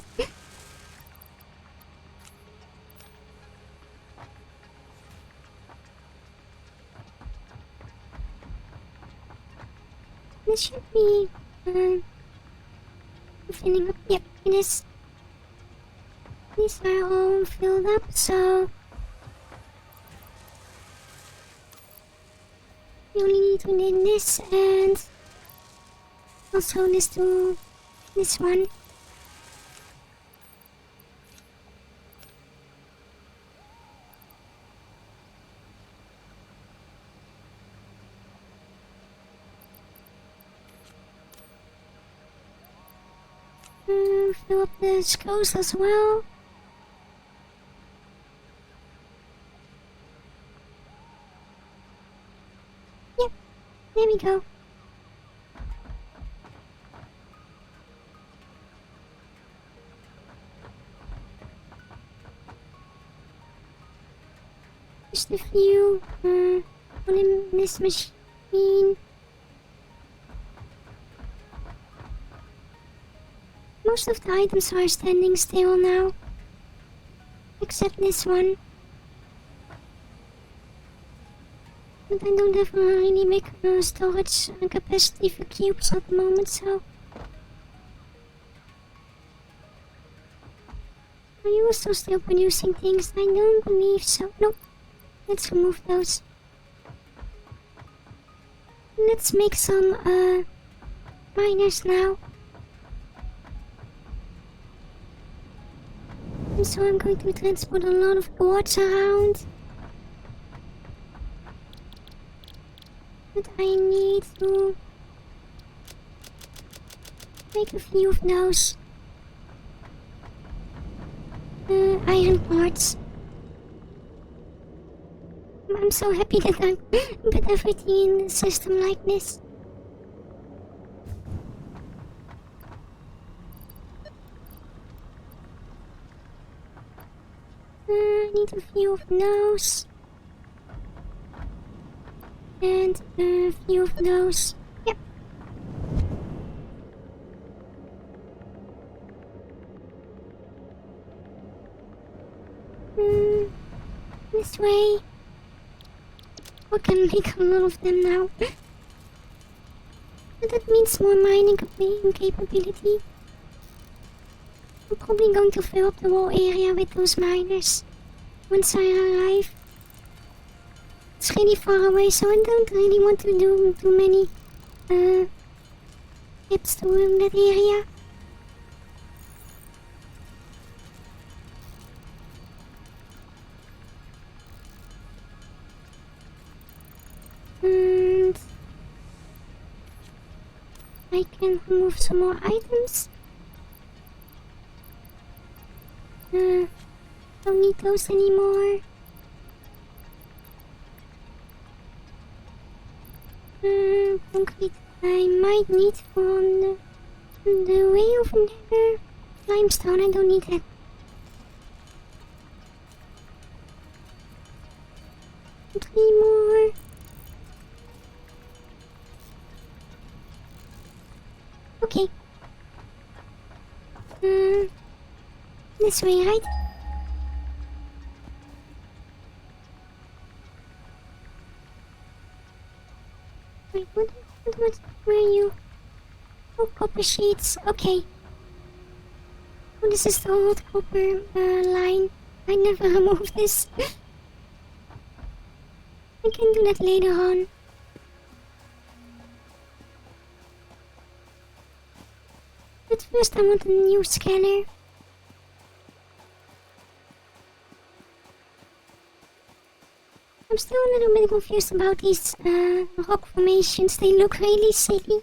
This should be filling up. Yep, it is. These are all filled up, so we only need to need this and also this to this one. Fill up the skulls as well. Yep, there we go. Just a few on this machine. Most of the items are standing still now, except this one. But I don't have a really big storage capacity for cubes at the moment, so... Are you also still producing things? I don't believe so. Nope. Let's remove those. Let's make some miners now. And so I'm going to transport a lot of boards around. But I need to make a few of those iron parts. I'm so happy that I put everything in the system like this. I need a few of those. And a few of those. Yep. This way. We can make a lot of them now. But that means more mining capability. I'm probably going to fill up the whole area with those miners once I arrive. It's really far away, so I don't really want to do too many trips to that area. And I can remove some more items. Don't need those anymore. Concrete I might need on the way over there. Limestone, I don't need that. Three more. Okay. This way, right? Wait, what were you? Oh, copper sheets. Okay. Oh, this is the old copper line. I never removed this. I can do that later on. But first I want a new scanner. I'm still a little bit confused about these rock formations. They look really silly.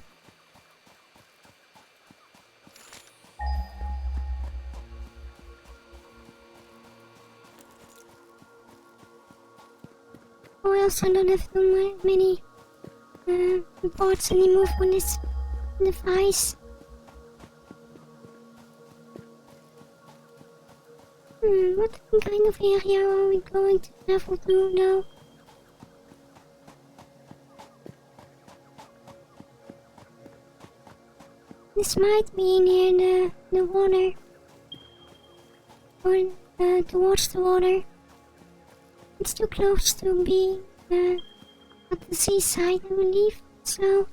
Oh, I also don't have too many parts anymore for this device. What kind of area are we going to travel to now? This might be near the water. Or towards the water. It's too close to be at the seaside, I believe. So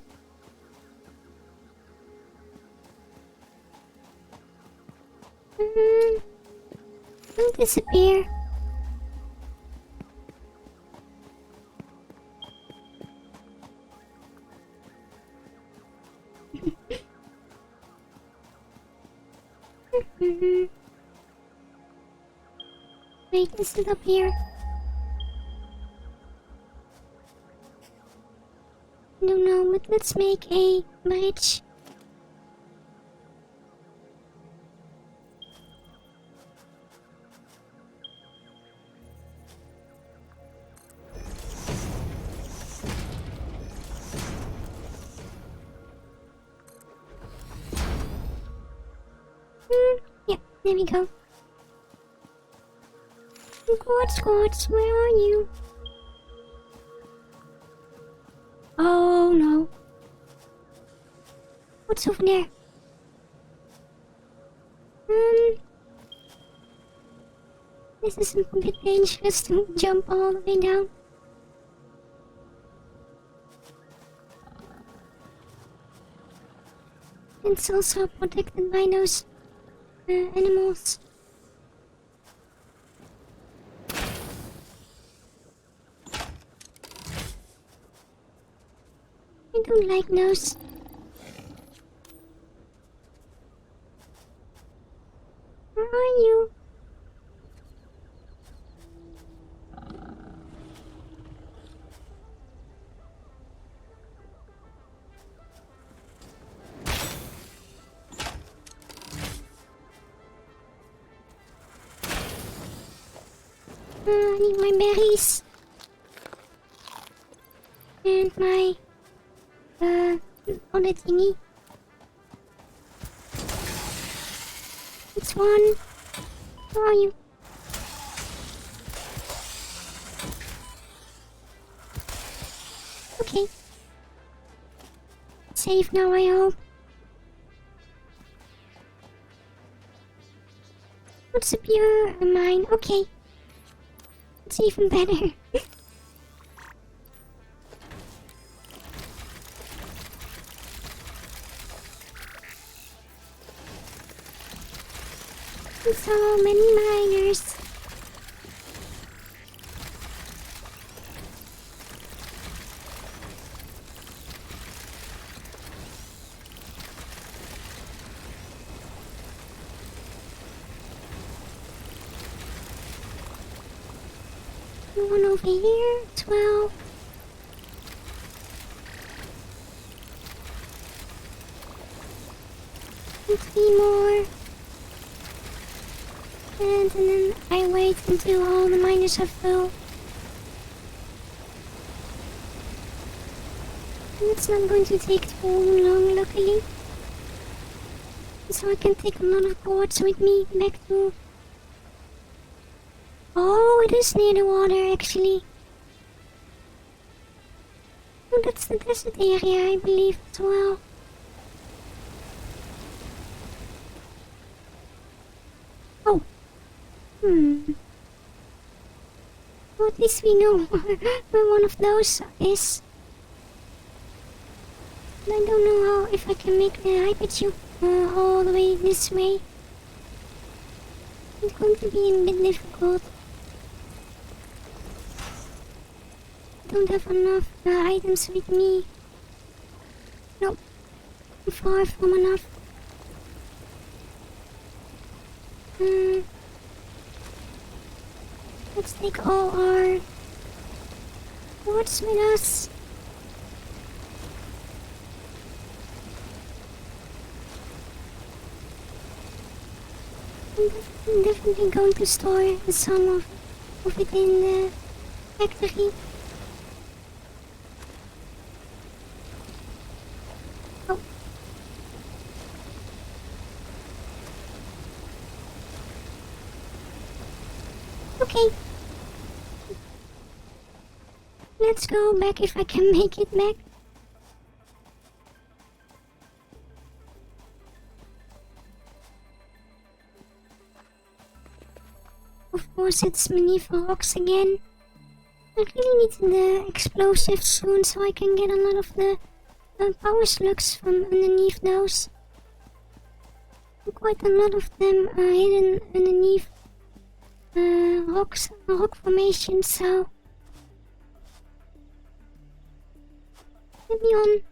disappear. Wait, is it up here? I don't know, but let's make a bridge. Yeah, there we go. Quartz, where are you? Oh no. What's over there? This is a bit dangerous to jump all the way down. It's also protected by those animals. I don't like those. Where are you? I need my berries. And my other thingy. It's one. Where are you? Okay. Safe now, I hope. What's a pure mine? Okay. It's even better. So many miners. One over here, 12. And 3 more. And then I wait until all the miners are full. And it's not going to take too long, luckily. So I can take a lot of quartz with me back to... Oh, it is near the water, actually. Oh, that's the desert area, I believe, as well. Oh. Well, at least we know where one of those is. I don't know how, if I can make the hypertube all the way this way. It's going to be a bit difficult. I don't have enough items with me. Nope. I'm far from enough. Let's take all our quartz with us. I'm definitely going to store some of it in the factory. Oh. Okay. Let's go back if I can make it back. Of course, it's beneath rocks again. I really need the explosives soon so I can get a lot of the power slugs from underneath those. Quite a lot of them are hidden underneath rock formation, so let me on.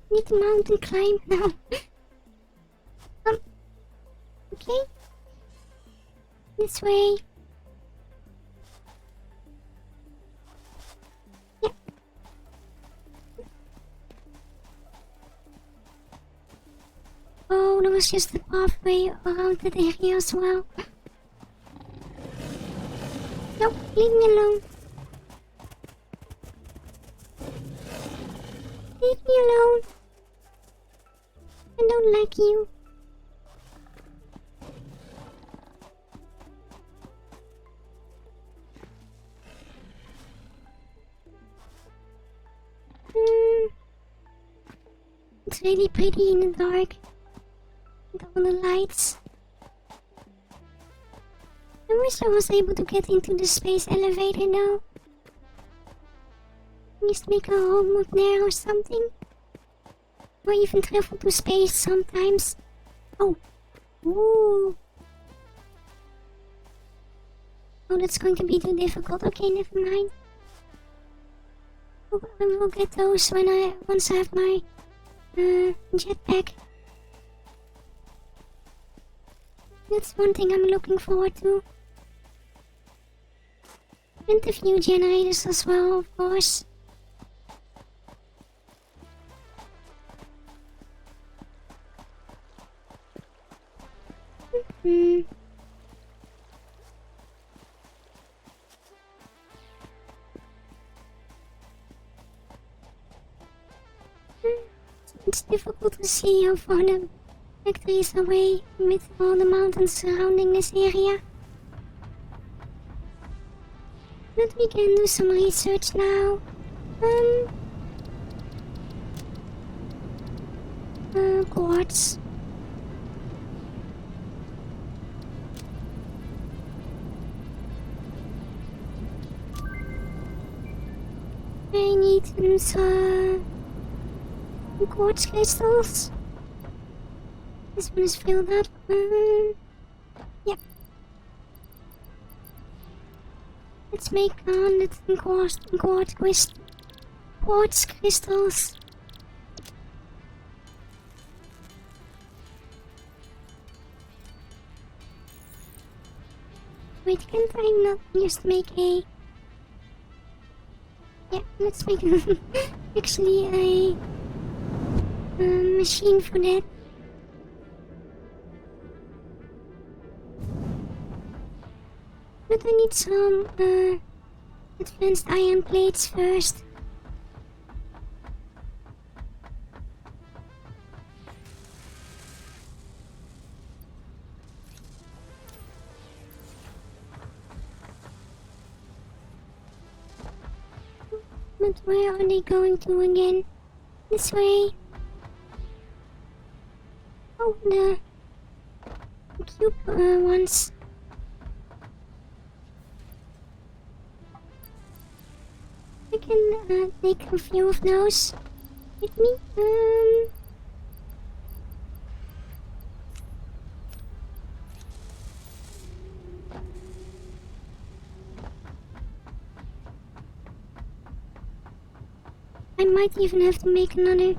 Need the mountain climb now. Okay. This way. Yeah. Oh, there was just a pathway around that area as well. Nope, leave me alone. Leave me alone. I don't like you. It's really pretty in the dark. With all the lights. I wish I was able to get into the space elevator now. Just make a home move there or something. Or even travel to space sometimes. Oh. Ooh. Oh, that's going to be too difficult. Okay, never mind. Oh, I will get those once I have my jetpack. That's one thing I'm looking forward to. And the view generators as well, of course. It's difficult to see how far the factory is away with all the mountains surrounding this area. But we can do some research now. Quartz. I need some quartz crystals. This one is filled up. Yep. Let's make 100 quartz crystals. Wait, can't I not just make a... Yeah, let's make actually a machine for that. But I need some advanced iron plates first. But where are they going to again? This way. Oh, the cube ones. I can take a few of those with me. I might even have to make another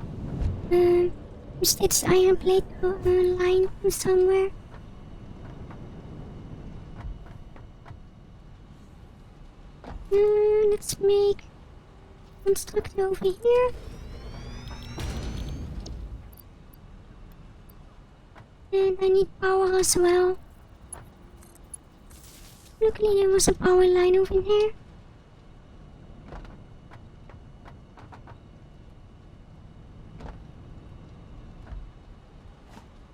stitched iron plate line from somewhere. Let's make one structure over here. And I need power as well. Luckily there was a power line over there.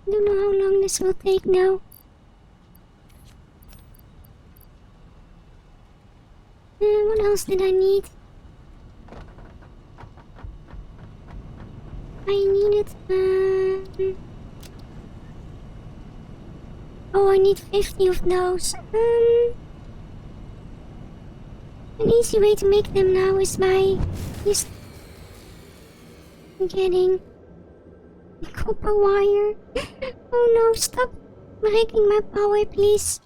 Don't know how long this will take now. What else did I need? I needed oh, I need 50 of those. An easy way to make them now is by just getting copper wire. Oh no, stop. breaking my power, please.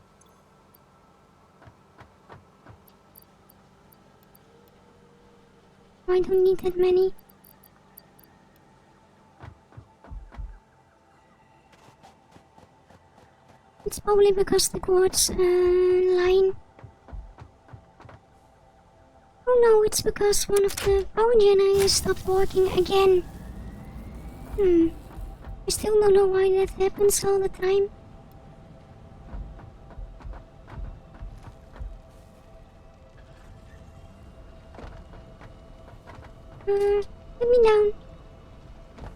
I don't need that many. It's probably because the quartz line. Oh no, it's because one of the power generators stopped working again. I still don't know why that happens all the time. Let me down.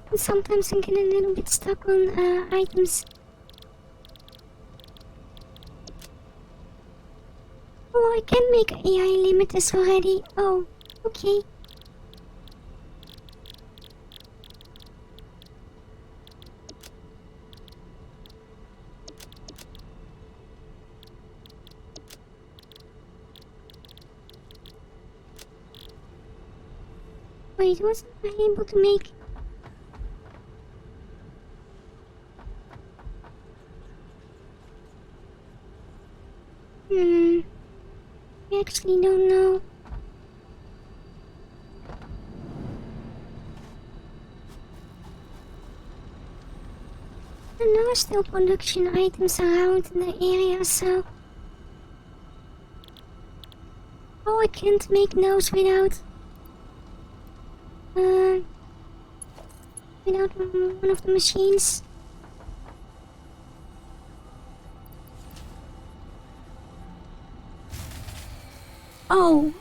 And sometimes I get a little bit stuck on items. Oh, I can make AI limiters already. Oh, okay. Wait, wasn't I able to make... I actually don't know. And there are still production items around in the area, so... Oh, I can't make those without... without one of the machines. Oh,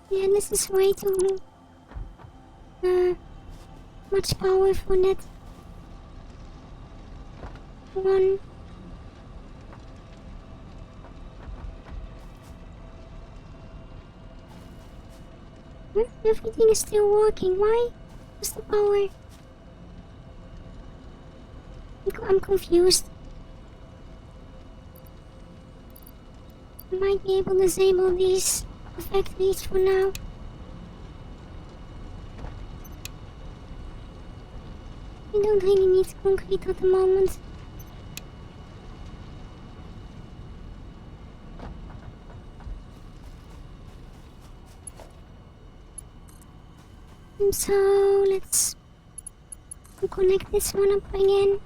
yeah, this is way too much power for that one. Everything is still working. Why? What's the power? I'm confused. I might be able to disable these factories for now. I don't really need concrete at the moment. So let's connect this one up again.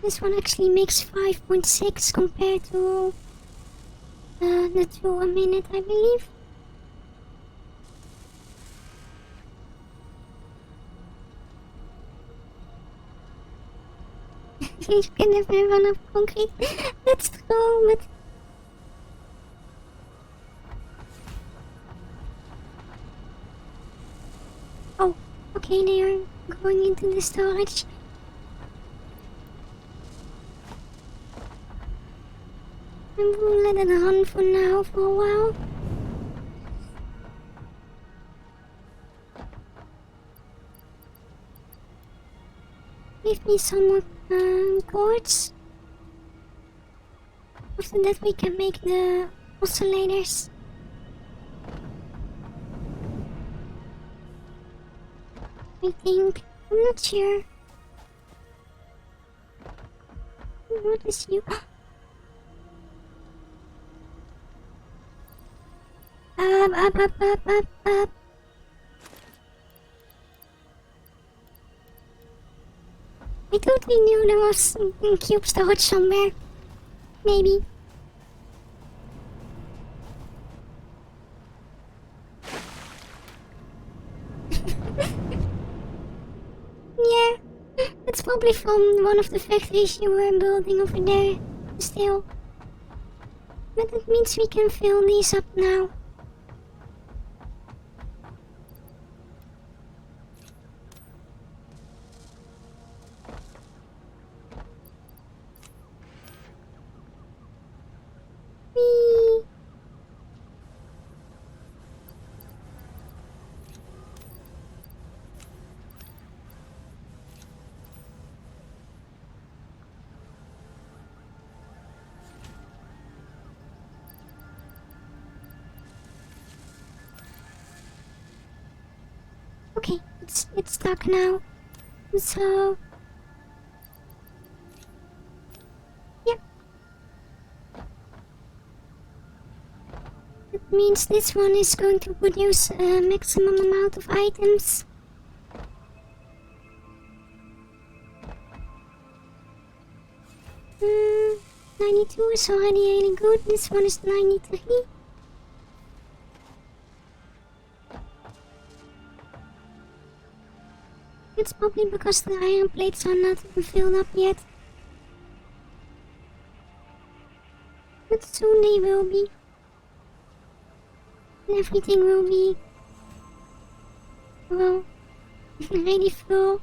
This one actually makes 5.6 compared to the 2 a minute, I believe. You can never run up concrete. That's true, but... Oh, okay, they are going into the storage. I'm gonna let it run for now, for a while. Give me some more quartz. After that we can make the oscillators. I think. I'm not sure. What is you? Up. I totally knew there was some cube storage somewhere. Maybe. Yeah, it's probably from one of the factories you were building over there, still. But it means we can fill these up now. Whee! it's stuck now. So yeah. That means this one is going to produce a maximum amount of items. Hmm, 92 is already really good. This one is 93. It's probably because the iron plates are not filled up yet. But soon they will be. And everything will be, well, really full.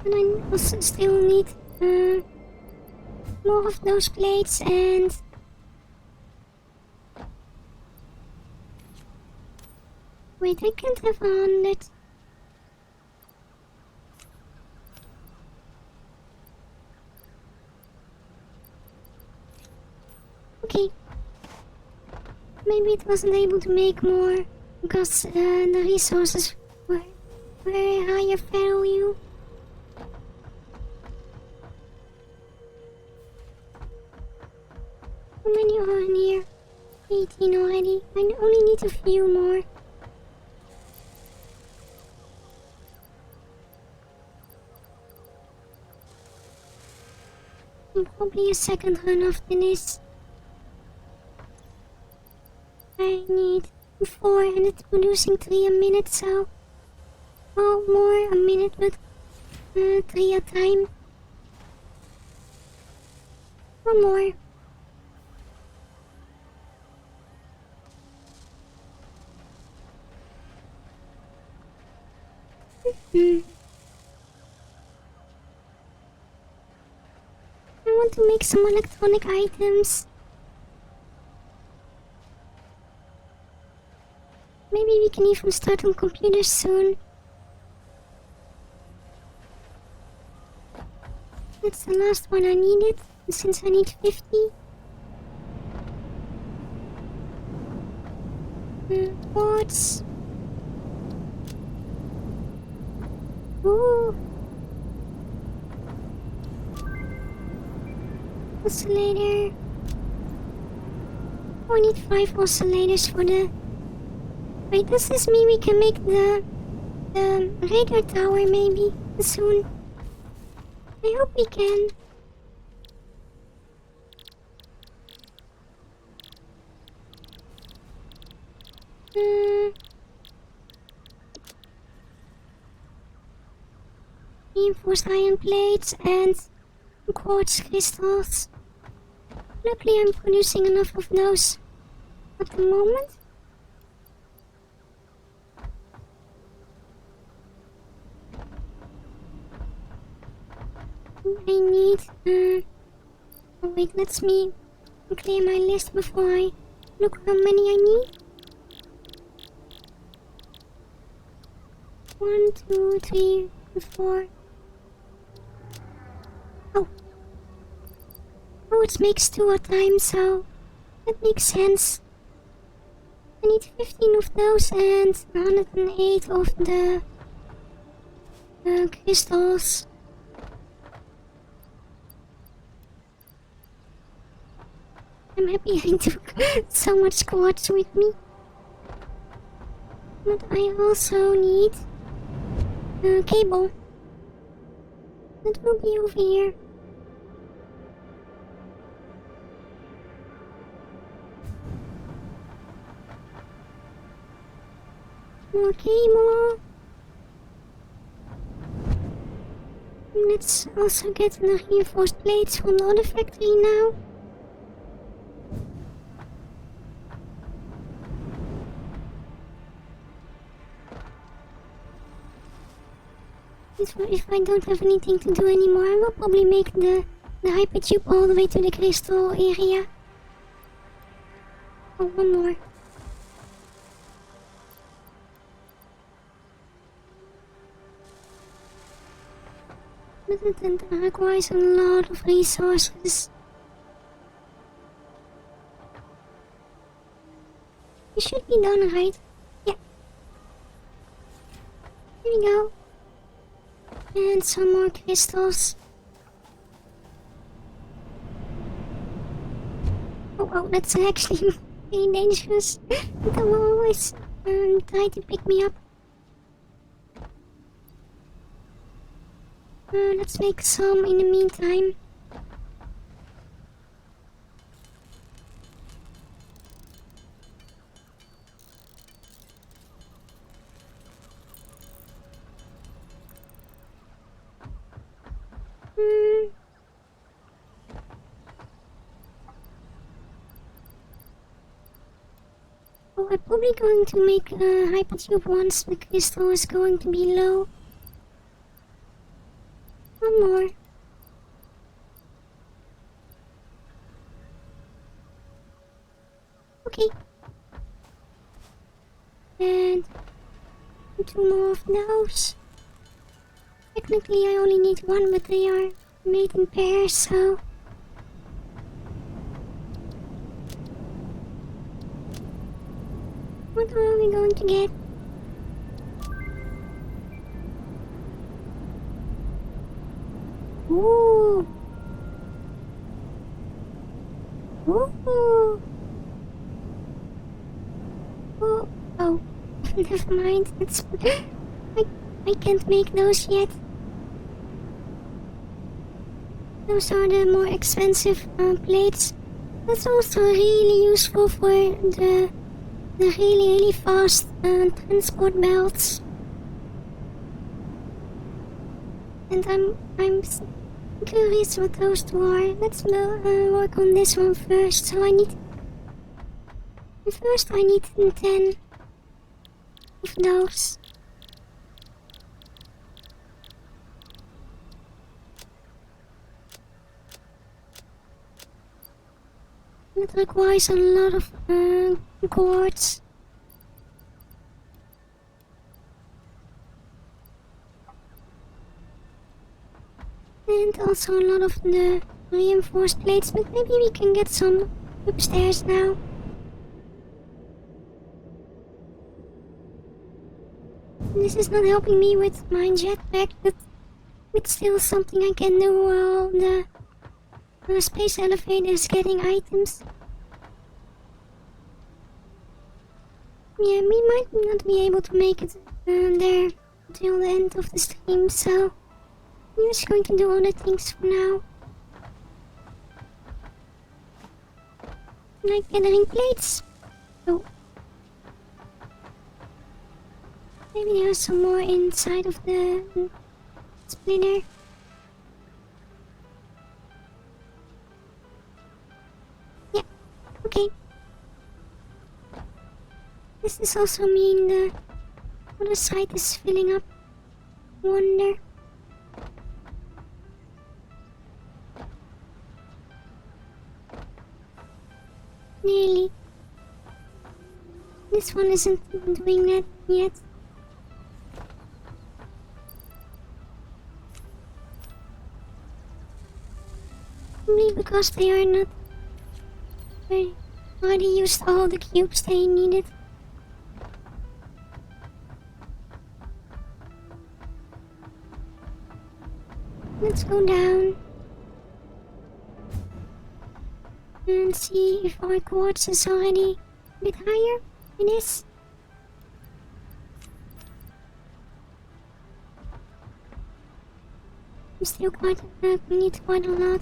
And I also still need more of those plates and wait, I can't have 100. Okay. Maybe it wasn't able to make more because the resources were higher value. How many are in here? 18 already. I only need a few more. And probably a second run after this. I need 4 and it's producing 3 a minute, so well, more a minute, but 3 a time. Or more. I want to make some electronic items. Maybe we can even start on computers soon. That's the last one I needed, since I need 50. Quartz. Ooh. Oscillator. Oh, I need 5 oscillators for the... Wait, does this mean we can make the radar tower maybe soon? I hope we can. Reinforced iron plates and quartz crystals. Luckily I'm producing enough of those at the moment. I need, oh wait, let me clear my list before I look how many I need. 1, 2, 3, 4. Oh, it makes 2 at a time, so that makes sense. I need 15 of those and 108 of the crystals. I'm happy I took so much quartz with me. But I also need a cable. That will be over here. More cable. Let's also get the reinforced plates from the other factory now. If I don't have anything to do anymore, I will probably make the hypertube all the way to the crystal area. Oh, one more. But it requires a lot of resources. It should be done right. Yeah. Here we go. And some more crystals. Oh, that's actually very dangerous. They will always try to pick me up. Let's make some in the meantime. Oh, I'm probably going to make a hypertube once the crystal is going to be low. One more. Okay. And 2 more of those. Technically I only need 1, but they are made in pairs, so... What are we going to get? Ooh! Ooh! Oh, never mind. It's... I can't make those yet. Those are the more expensive plates. That's also really useful for the really fast transport belts. And I'm curious what those two are. Let's work on this one first. So I need 10 of those. It requires a lot of quartz. And also a lot of the reinforced plates, but maybe we can get some upstairs now. This is not helping me with my jetpack, but it's still something I can do while the space elevator is getting items. Yeah, we might not be able to make it there until the end of the stream, so I'm just going to do other things for now. Like gathering plates. Oh. Maybe there's some more inside of the splitter. Yeah, okay. This is also mean the other side is filling up. Wonder. Nearly. This one isn't doing that yet. Probably because they are not... They already used all the cubes they needed. Let's go down and see if our quartz is already a bit higher. It is. I'm still need quite a lot.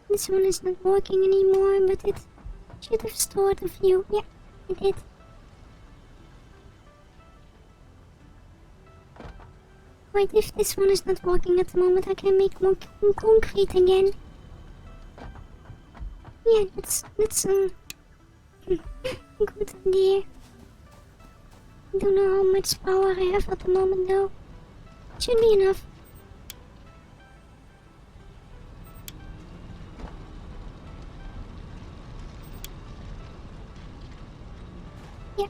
This one is not working anymore, but it should have stored a few. Yeah, it did. Wait, if this one is not working at the moment, I can make more concrete again. Yeah, that's a good idea. I don't know how much power I have at the moment though. Should be enough. Yeah.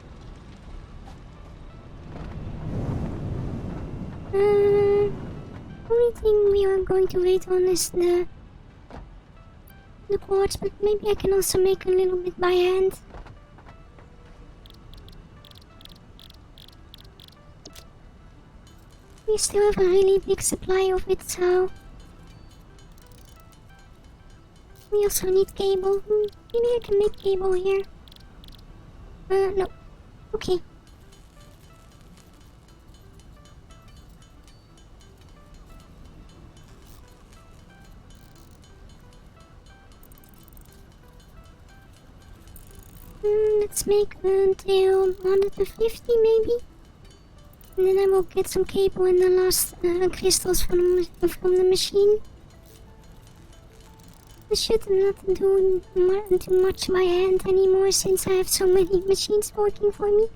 only thing we are going to wait on is the quartz, but maybe I can also make a little bit by hand. We still have a really big supply of it, so we also need cable. Maybe I can make cable here. No. Okay. Let's make until 150 maybe. And then I will get some cable and the last crystals from the machine. I should not do too much by hand anymore since I have so many machines working for me.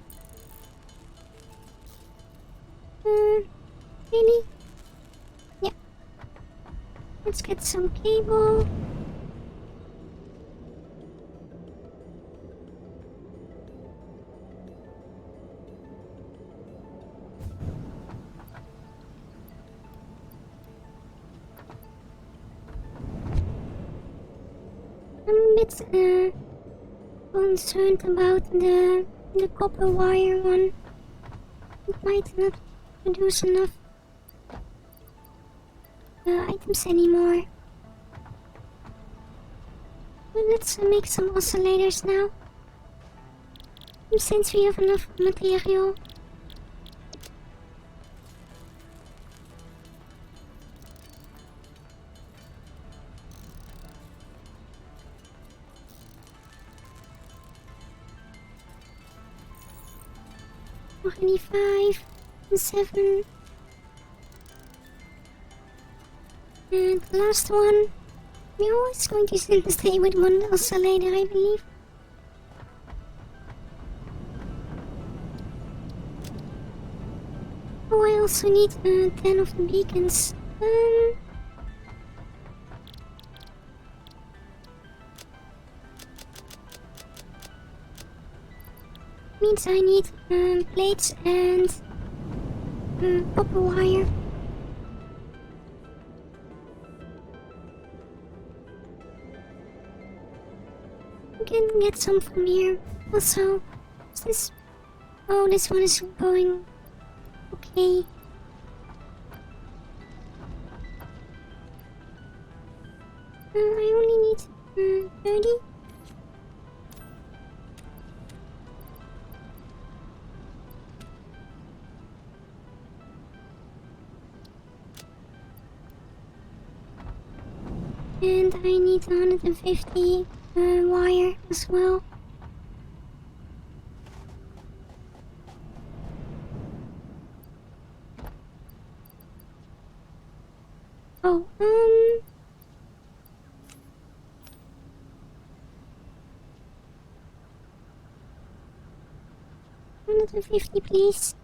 Really? Yeah. Let's get some cable. I'm a bit concerned about the copper wire one. It might not produce enough items anymore. But let's make some oscillators now. Since we have enough material. Already 5 and 7. And the last one. We're always going to stay with one oscillator, I believe. Oh, I also need 10 of the beacons. Means I need plates and copper wire. I can get some from here. Also, is this? Oh, this one is going okay. I only need 30. And I need 150 wire as well. Oh, 150 please.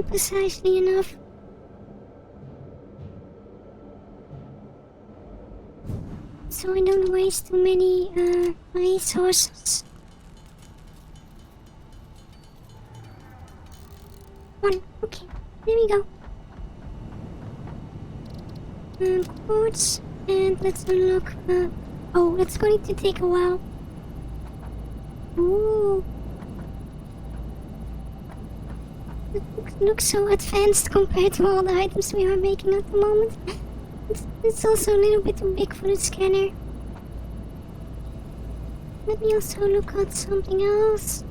Precisely enough. So I don't waste too many resources. 1, okay, there we go. Quartz, and let's unlock. Oh, that's going to take a while. Ooh. It looks so advanced compared to all the items we are making at the moment. It's also a little bit too big for the scanner. Let me also look at something else.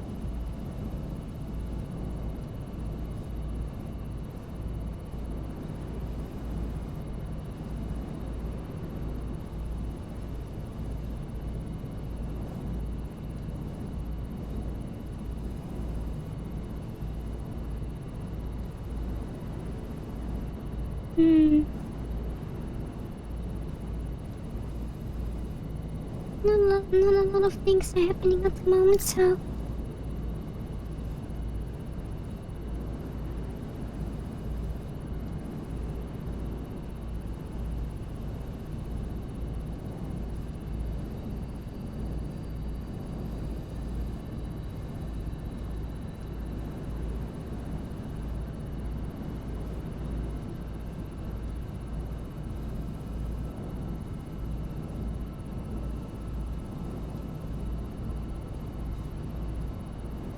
Not a lot of things are happening at the moment, so...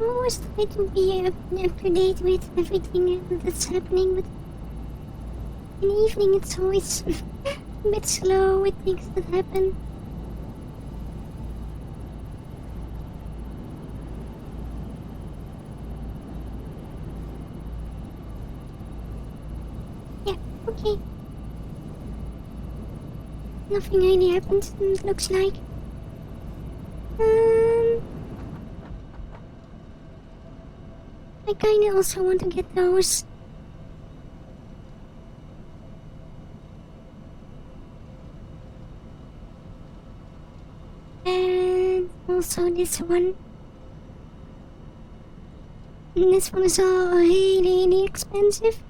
always try to be up to date with everything that's happening, but in the evening it's always a bit slow with things that happen. Yeah, okay. Nothing really happened, it looks like. I kinda also want to get those. And also this one. And this one is all really expensive.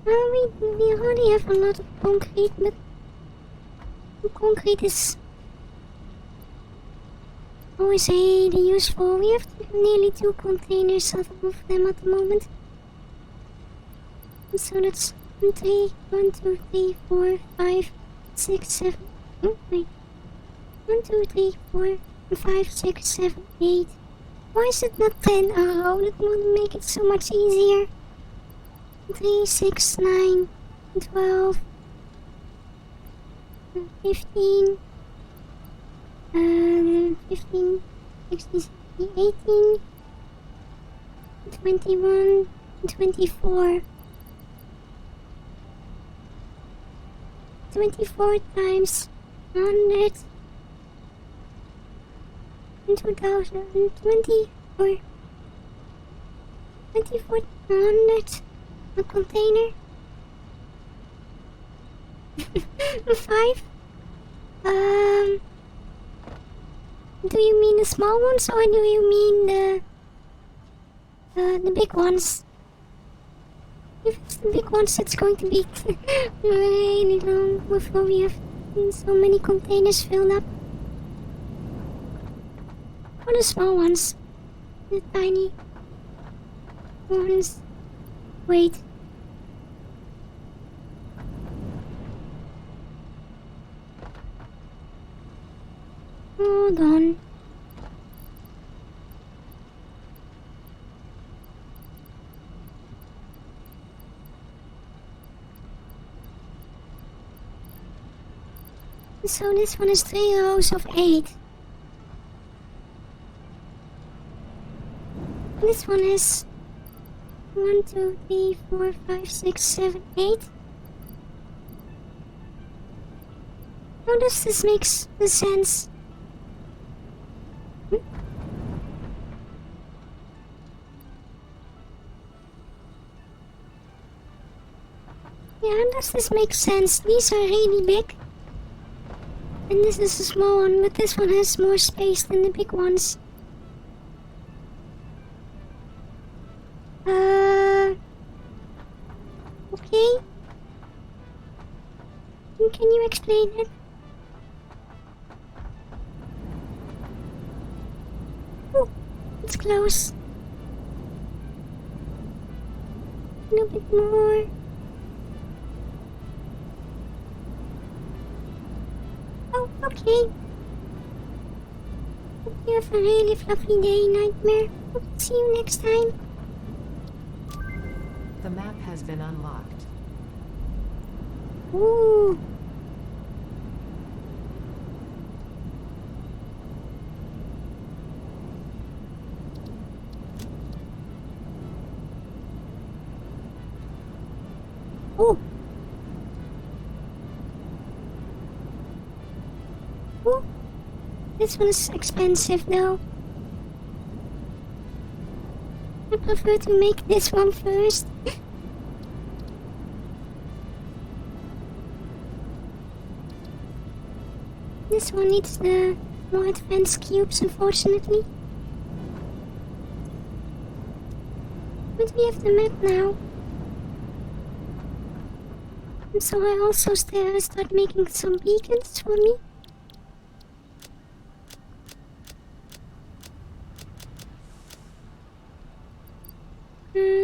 We already have a lot of concrete, but concrete is always really useful. We have nearly 2 containers of them at the moment. And so that's 1, 2, 3, 4, 5, 6, 7. Oh, wait. 1, 2, 3, 4, 5, 6, 7, 8. Why is it not 10? Oh, that would make it so much easier. 3, 6, 9, 12, 15, 15, 16, 17, 18, 21, 24. 24 times 100 and 2024. 2400 a container. 5. Do you mean the small ones or do you mean the big ones? If it's the big ones, it's going to be really long before we have so many containers filled up. Or the small ones, the tiny ones. Wait. Hold on. So this one is 3 rows of 8. This one is 1, 2, 3, 4, 5, 6, 7, 8. How does this make sense? Yeah, how does this make sense? These are really big. And this is a small one, but this one has more space than the big ones. Okay. Can you explain it? Oh, it's close. A little bit more. Oh, okay. Hope you have a really fluffy day, Nightmare. See you next time. The map has been unlocked. Ooh. Oh. Oh. This one's expensive though. I prefer to make this one first. This one needs the more advanced cubes, unfortunately. But we have the map now. And so I also start making some beacons for me.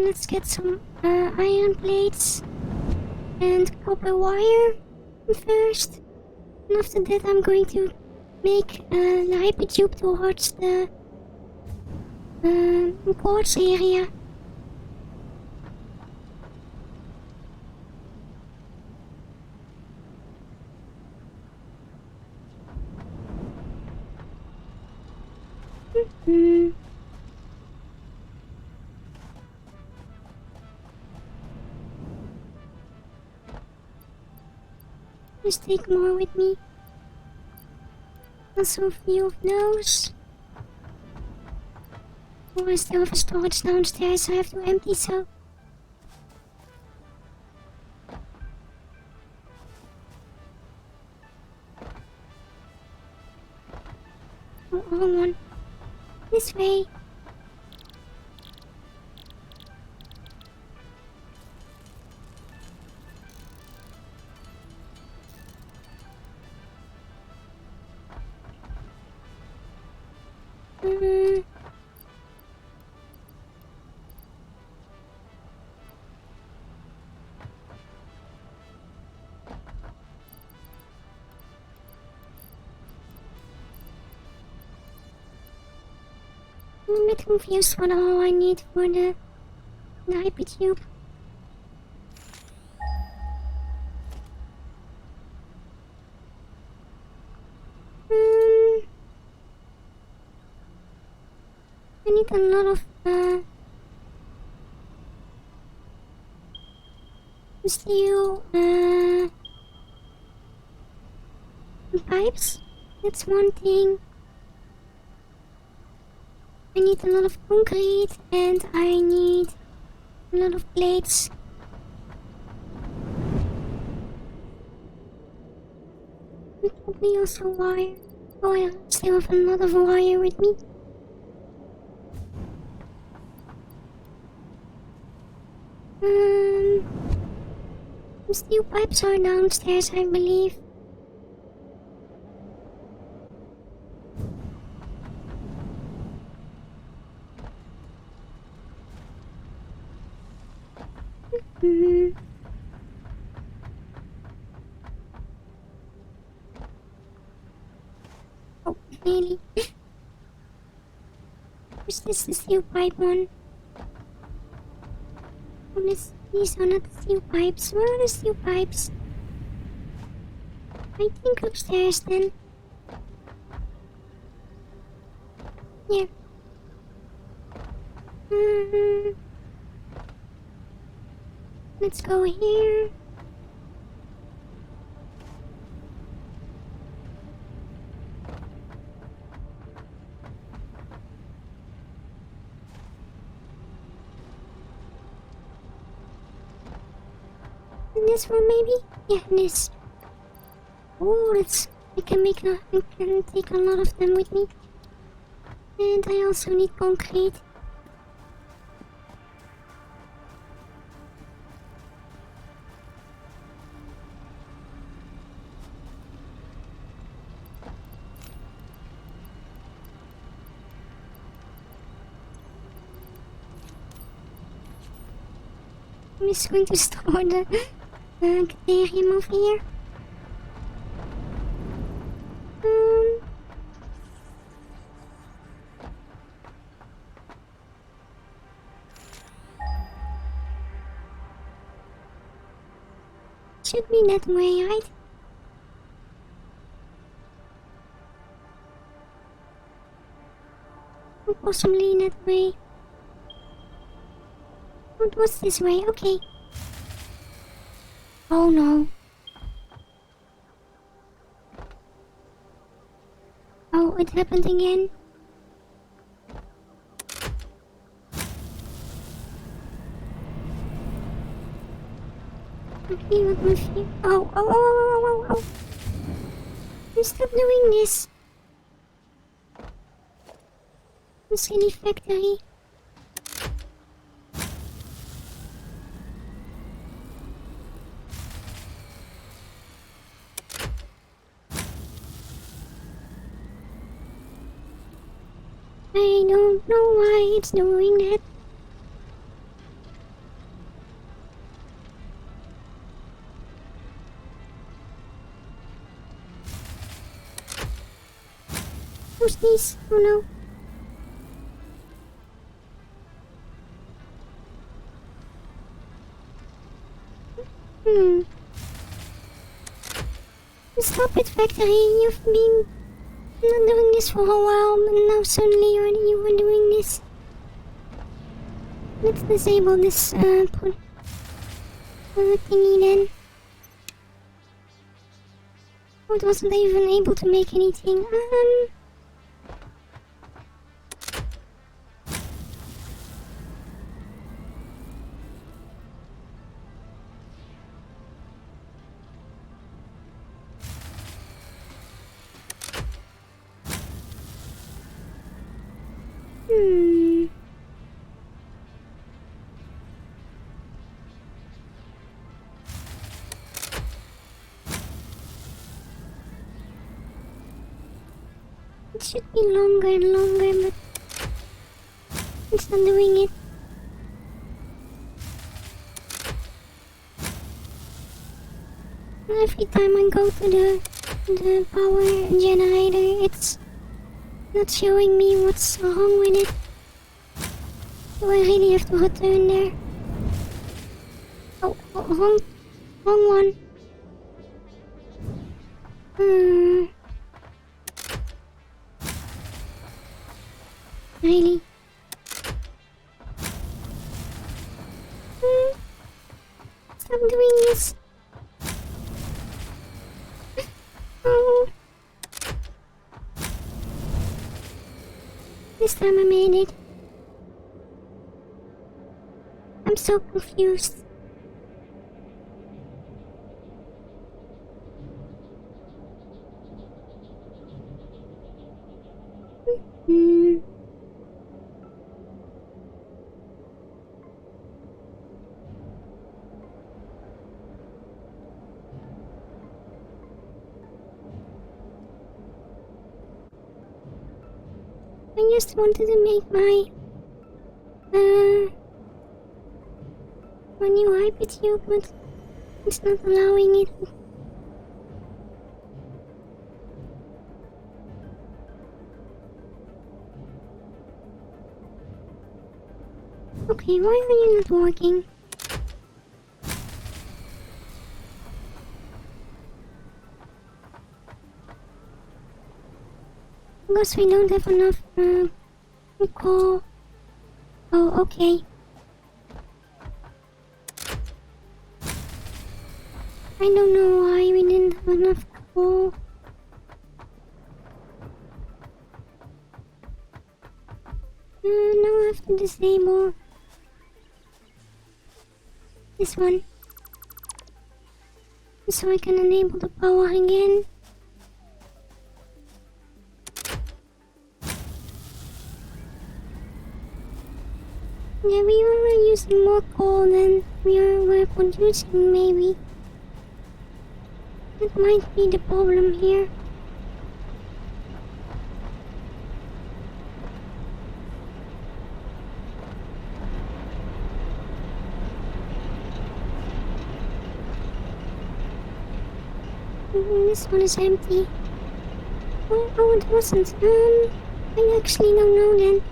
Let's get some iron plates and copper wire first. And after that I'm going to make the hypertube towards the quartz area. Just take more with me. Also a few of those. Oh, I still have a storage downstairs I have to empty, so... Oh, wrong one. This way. I'm a bit confused what all I need for the hypertube. I need a lot of steel pipes. That's one thing. I need a lot of concrete and I need a lot of plates. And probably also wire. Oh, I still have a lot of wire with me. The steel pipes are downstairs, I believe. Oh, really? Is this the steel pipe one? Oh, these are not the steel pipes. Where are the steel pipes? I think upstairs then. Yeah. Let's go here. And this one maybe? Yeah, this. Oh, that's... I can take a lot of them with me. And I also need concrete. I'm just going to store the Caterium over here. Should be that way, right? Or possibly that way. It was this way, okay. Oh no. Oh, it happened again. Okay, what was here? Oh. Stop doing this. Silly factory. I don't know why it's doing that. No sneeze. Oh no. Stop it, Factory. You've been not doing this for a while, but now suddenly you were doing this. Let's disable this thingy then. Oh, it wasn't even able to make anything. It should be longer and longer, but it's not doing it. Every time I go to the power generator, it's not showing me what's wrong with it. So I really have to return there. Oh, wrong one. Really? Stop doing this. Oh. This time I made it. I'm so confused. I just wanted to make my new hypertube, but it's not allowing it. Okay, why are you not working? Because we don't have enough coal. Oh, okay. I don't know why we didn't have enough coal. Now I have to disable this one, so I can enable the power again. Yeah, we were using more coal than we're producing, maybe. That might be the problem here. This one is empty. Oh, it wasn't. I actually don't know then.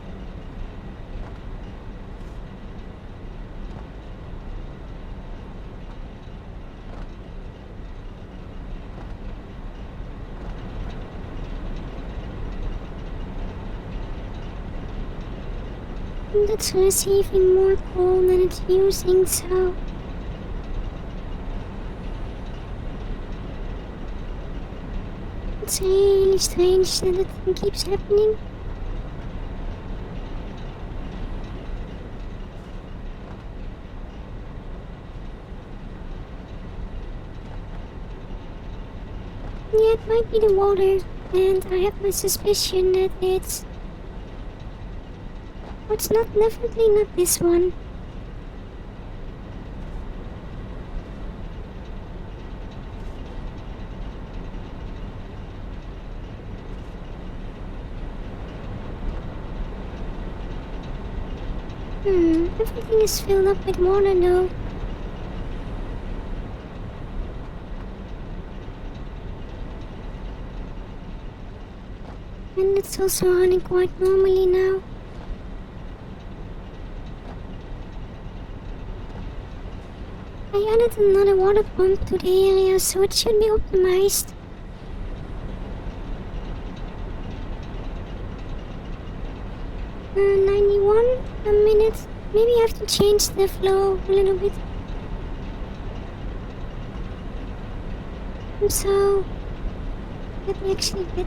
That's receiving more coal than it's using, so... It's really strange that it keeps happening. Yeah, it might be the water, and I have my suspicion that it's... Oh, it's not, definitely not this one. Everything is filled up with water though. And it's also running quite normally now. I added another water pump to the area, so it should be optimized. Uh, 91 a minute. Maybe I have to change the flow a little bit. So, let me actually get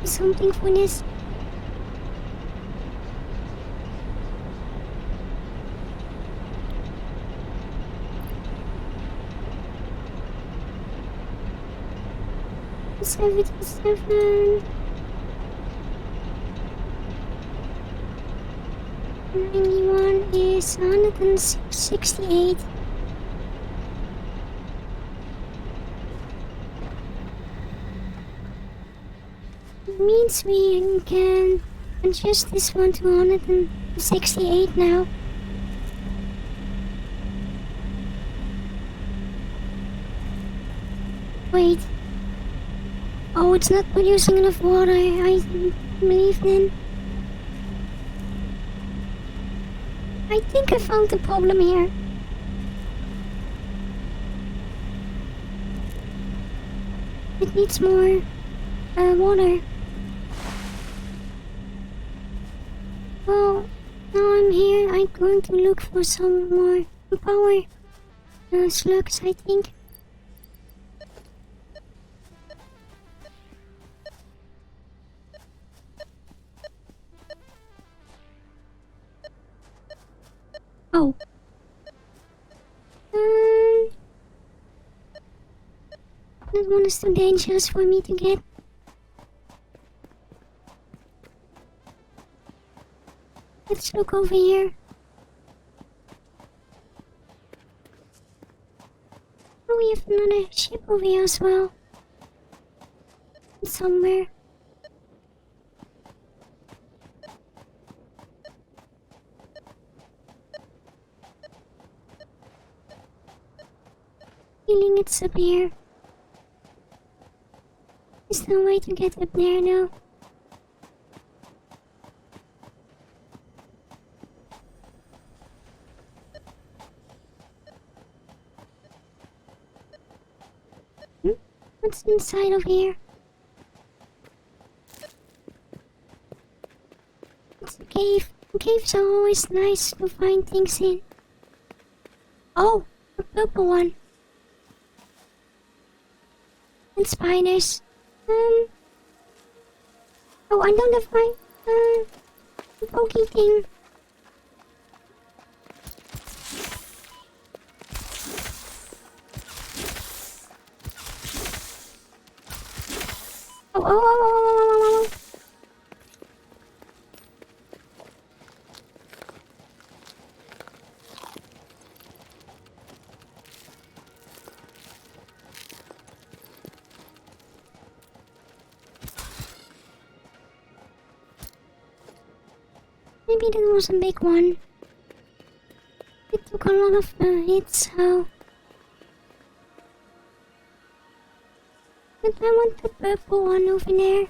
something for this. Seven. 91 is 168. It means we can adjust this one to 168 now. Wait. Oh, it's not producing enough water, I believe then. I think I found the problem here. It needs more water. Well, now I'm here, I'm going to look for some more power slugs, I think. Oh. That one is too dangerous for me to get. Let's look over here. Oh, we have another ship over here as well. Somewhere. Feeling it's up here. There's no way to get up there though. What's inside of here? It's a cave. Caves are always nice to find things in. Oh, a purple one. And spiders. Oh, I don't have my pokey thing. Oh. Maybe that was a big one. It took a lot of hits, so... But I want the purple one over there.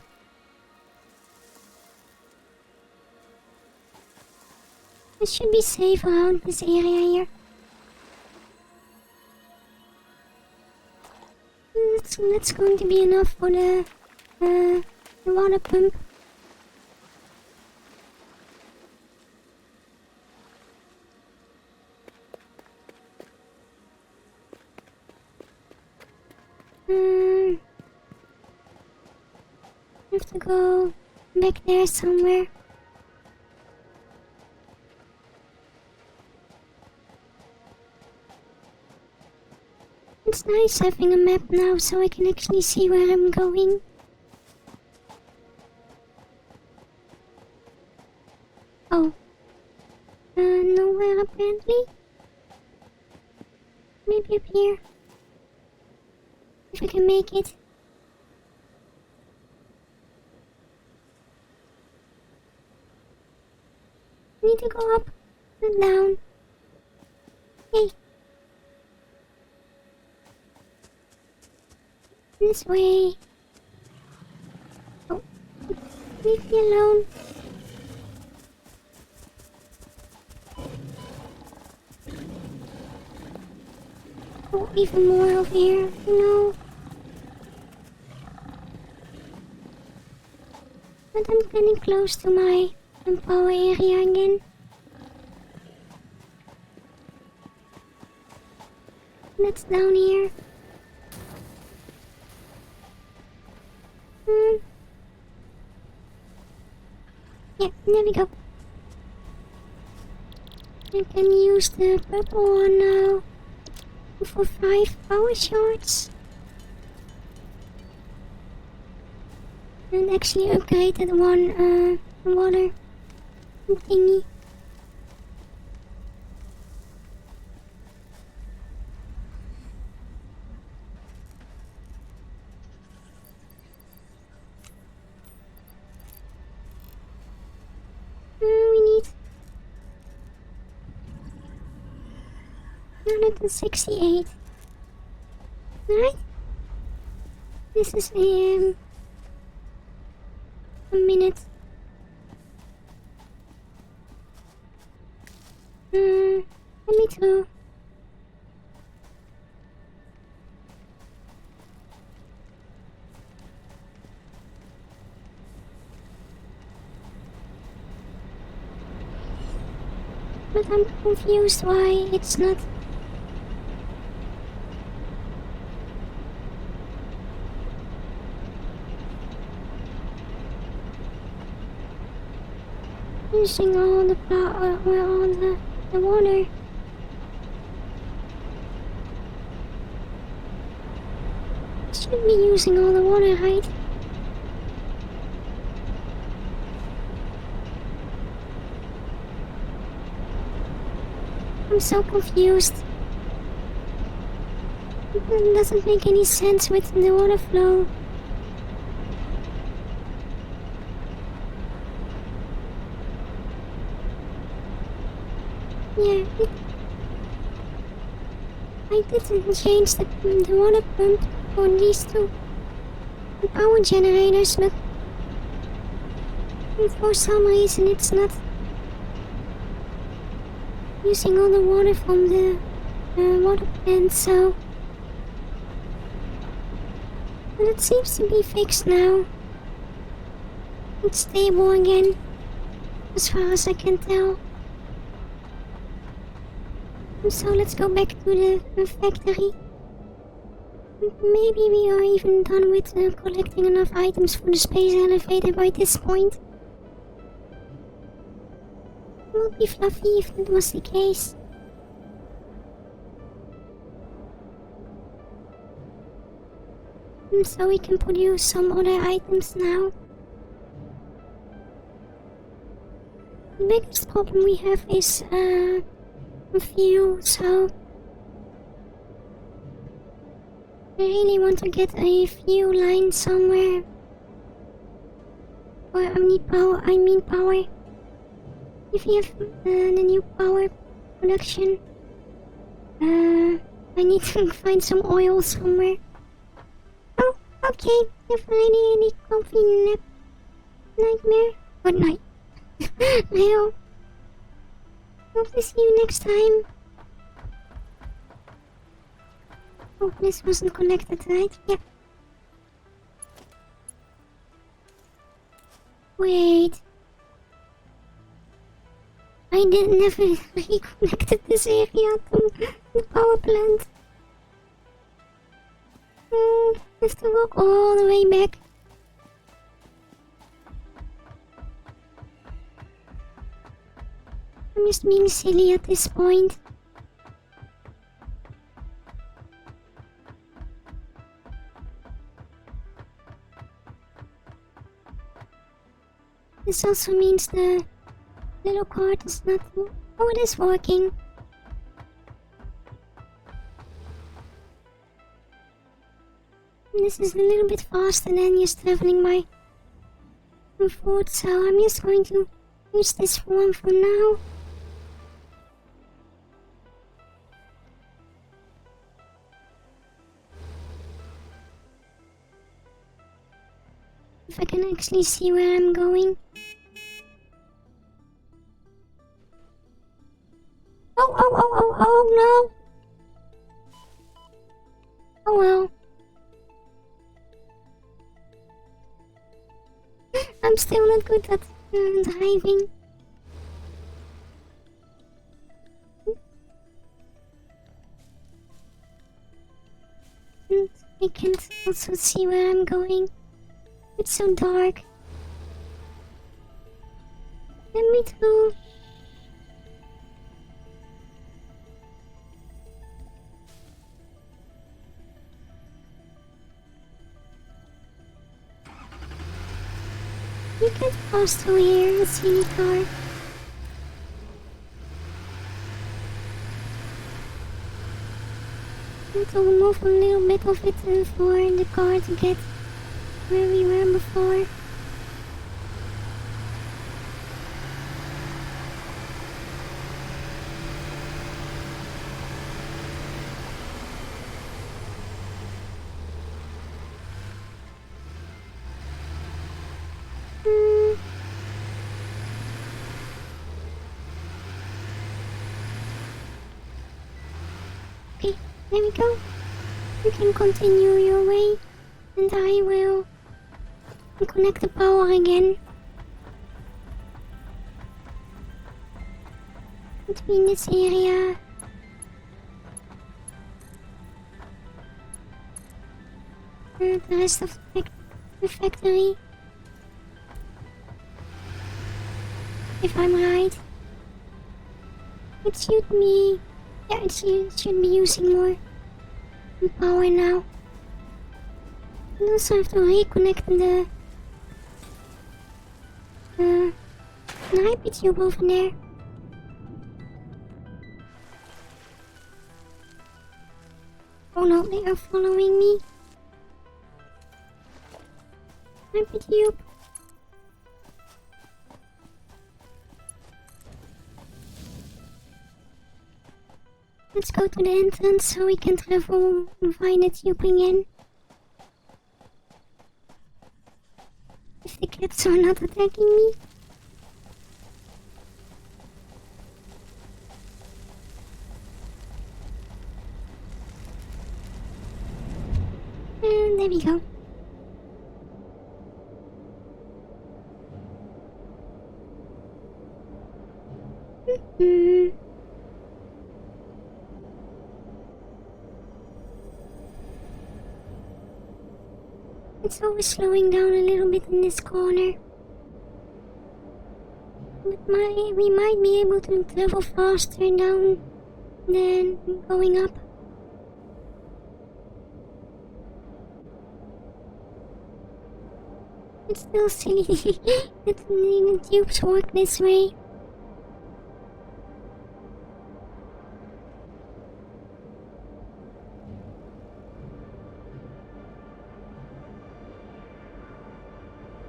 It should be safe around this area here. That's going to be enough for the water pump. I have to go back there somewhere. It's nice having a map now so I can actually see where I'm going. Oh. Nowhere apparently. Maybe up here. If I can make it. I need to go up and down. Yay. This way. Oh, Leave me alone. Oh, even more over here. No. But I'm getting close to my power area again. That's down here. Yeah, there we go. I can use the purple one now for 5 power shards. And actually upgrade that one water thingy. We need 168. Right? This is a minute. Me too. But I'm confused why it's not. Using all the power or all the water. Should be using all the water, right? I'm so confused. It doesn't make any sense with the water flow. Yeah, I didn't change the water pump for these two power generators, but for some reason it's not using all the water from the water plant, so. But it seems to be fixed now. It's stable again, as far as I can tell. So let's go back to the factory. Maybe we are even done with collecting enough items for the space elevator by this point. It would be fluffy if that was the case. And so we can produce some other items now. The biggest problem we have is fuel, so I really want to get a fuel line somewhere. Or I mean power. If you have the new power production, I need to find some oil somewhere. Oh, okay. If I need any coffee nap nightmare. Good night. Well, hope to see you next time. Oh, this wasn't connected, right? Yeah. Wait. I never reconnected this area to the power plant. I have to walk all the way back. I'm just being silly at this point. This also means the little cart is not. Oh, it is working. This is a little bit faster than just traveling by foot, so I'm just going to use this one for now. If I can can actually see where I'm going. Oh no! Oh well. I'm still not good at driving. And I can't also see where I'm going. It's so dark. Let me through. You can't pass through here, a silly car. Need to remove a little bit of it for the car to get where we were before. Okay, there we go. You can continue your way, and I will connect the power again. Between this area. And the rest of the factory. If I'm right. It should be... yeah, it should be using more power now. And also have to reconnect the sniper tube over there. Oh no, they are following me. Sniper tube. Let's go to the entrance so we can travel and find the tube again. If the cats are not attacking me. And there we go. It's always slowing down a little bit in this corner. But we might be able to travel faster down than going up. It's still silly that the tubes work this way.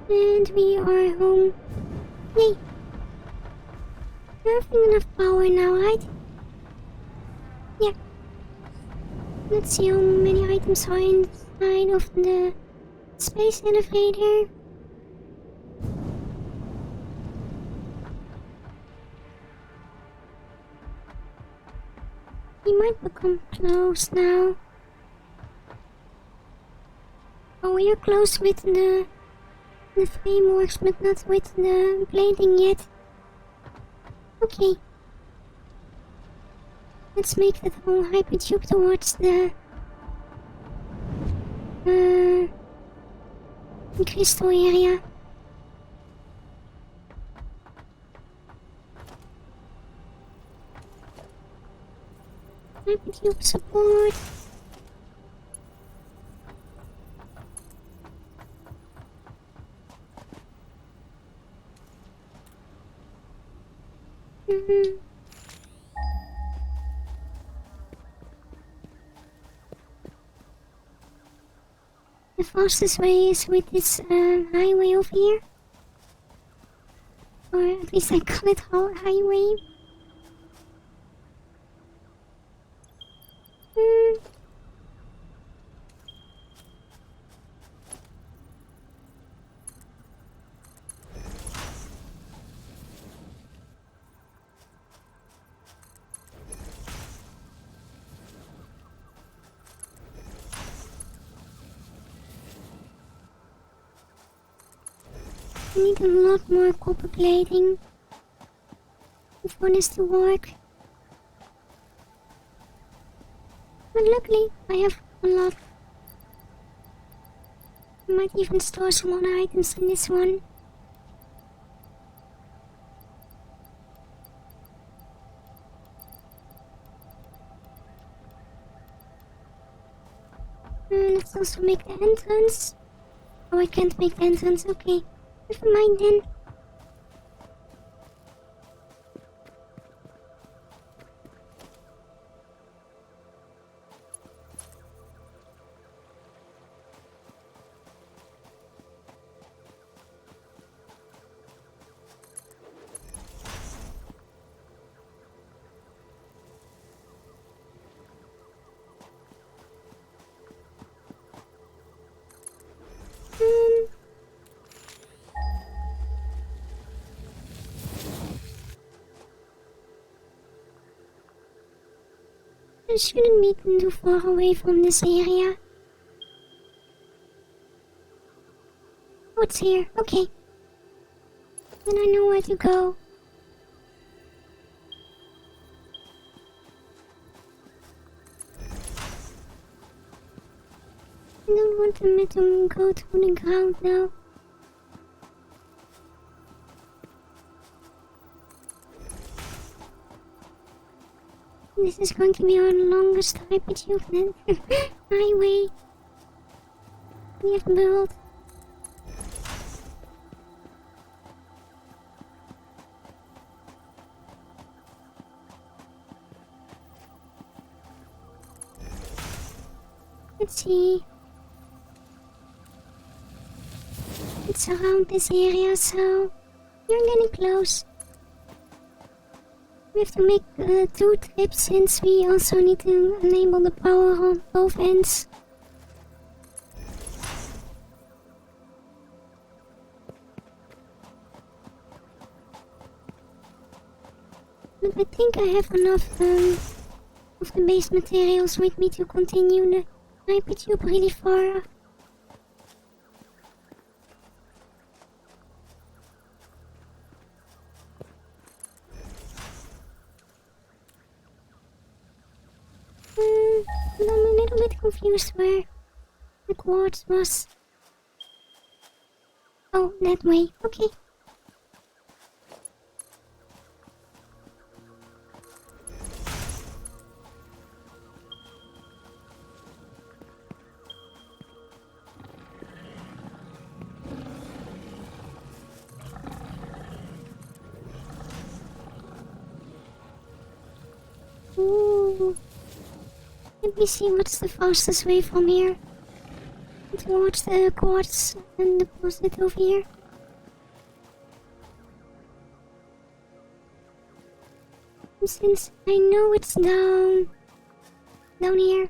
And we are home. Yay! We're having enough power now, right? Yeah. Let's see how many items are inside of the space elevator. We might become close now. Oh, we are close with the frameworks, but not with the plating yet. Okay. Let's make that whole hypertube towards the crystal area. Hypertube support. The fastest way is with this highway over here. Or at least I call it highway. I need a lot more copper plating for this to work. But luckily, I have a lot. I might even store some other items in this one. Let's also make the entrance. Oh, I can't make the entrance. Okay, never mind then. I shouldn't be too far away from this area. Oh, it's here. Okay. Then I know where to go. I don't want them to go through the ground now. This is going to be our longest hypertube highway we have built. Let's see. It's around this area, so you're getting close. We have to make 2 trips since we also need to enable the power on both ends. But I think I have enough of the base materials with me to continue the hypertube really far. I'm a little bit confused where the quartz was. Oh, that way. Okay. Ooh. Let me see what's the fastest way from here towards the quartz and deposit over here. And since I know it's down here.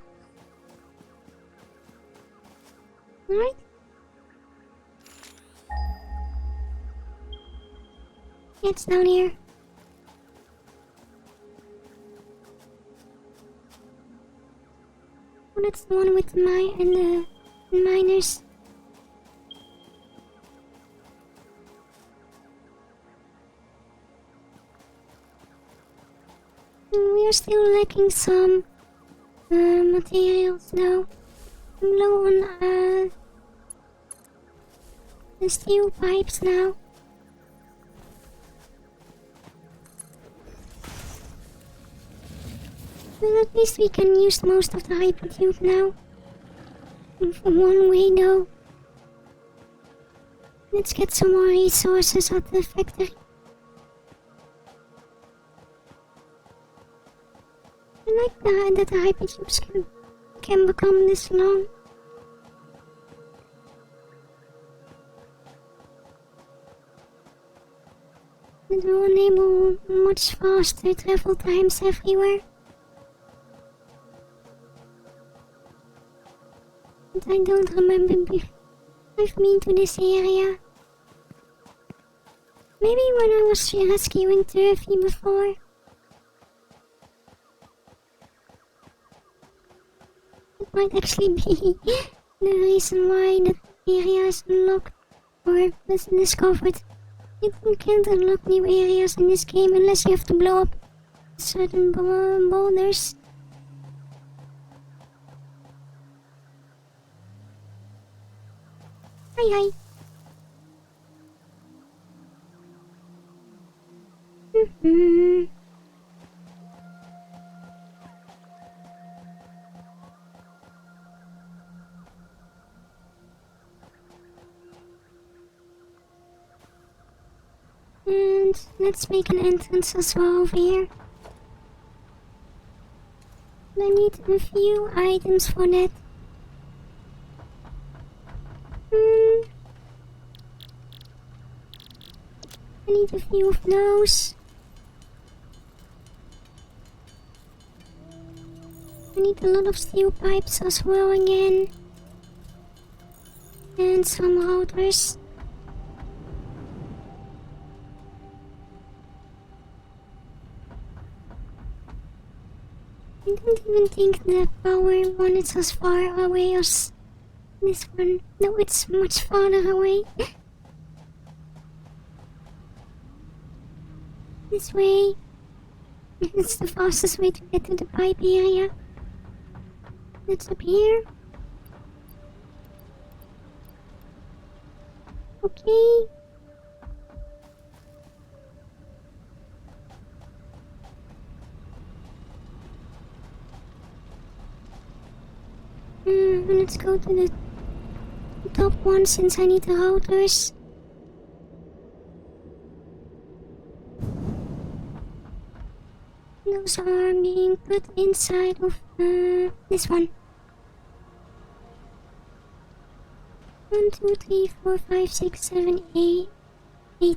Right? Yeah, it's down here. Oh, that's the one with the miners. We are still lacking some materials though. I'm low on the steel pipes now. Well, at least we can use most of the hypertube now. For one way though. Let's get some more resources at the factory. I like that the hypertubes can become this long. It will enable much faster travel times everywhere. But I don't remember I've been to this area. Maybe when I was rescuing Turfy before. It might actually be the reason why that area is unlocked. or discovered. You can't unlock new areas in this game unless you have to blow up certain boulders. Hi. And let's make an entrance as well over here. I need a few items for that. I need a few of those. I need a lot of steel pipes as well again. And some routers. I don't even think the power one is as far away as this one. No, it's much farther away. This way. It's the fastest way to get to the pipe area. That's up here. Okay. Let's go to the top one since I need the routers. Those are being put inside of this one. 1, 2, 3, 4, 5, 6, 7, 8. I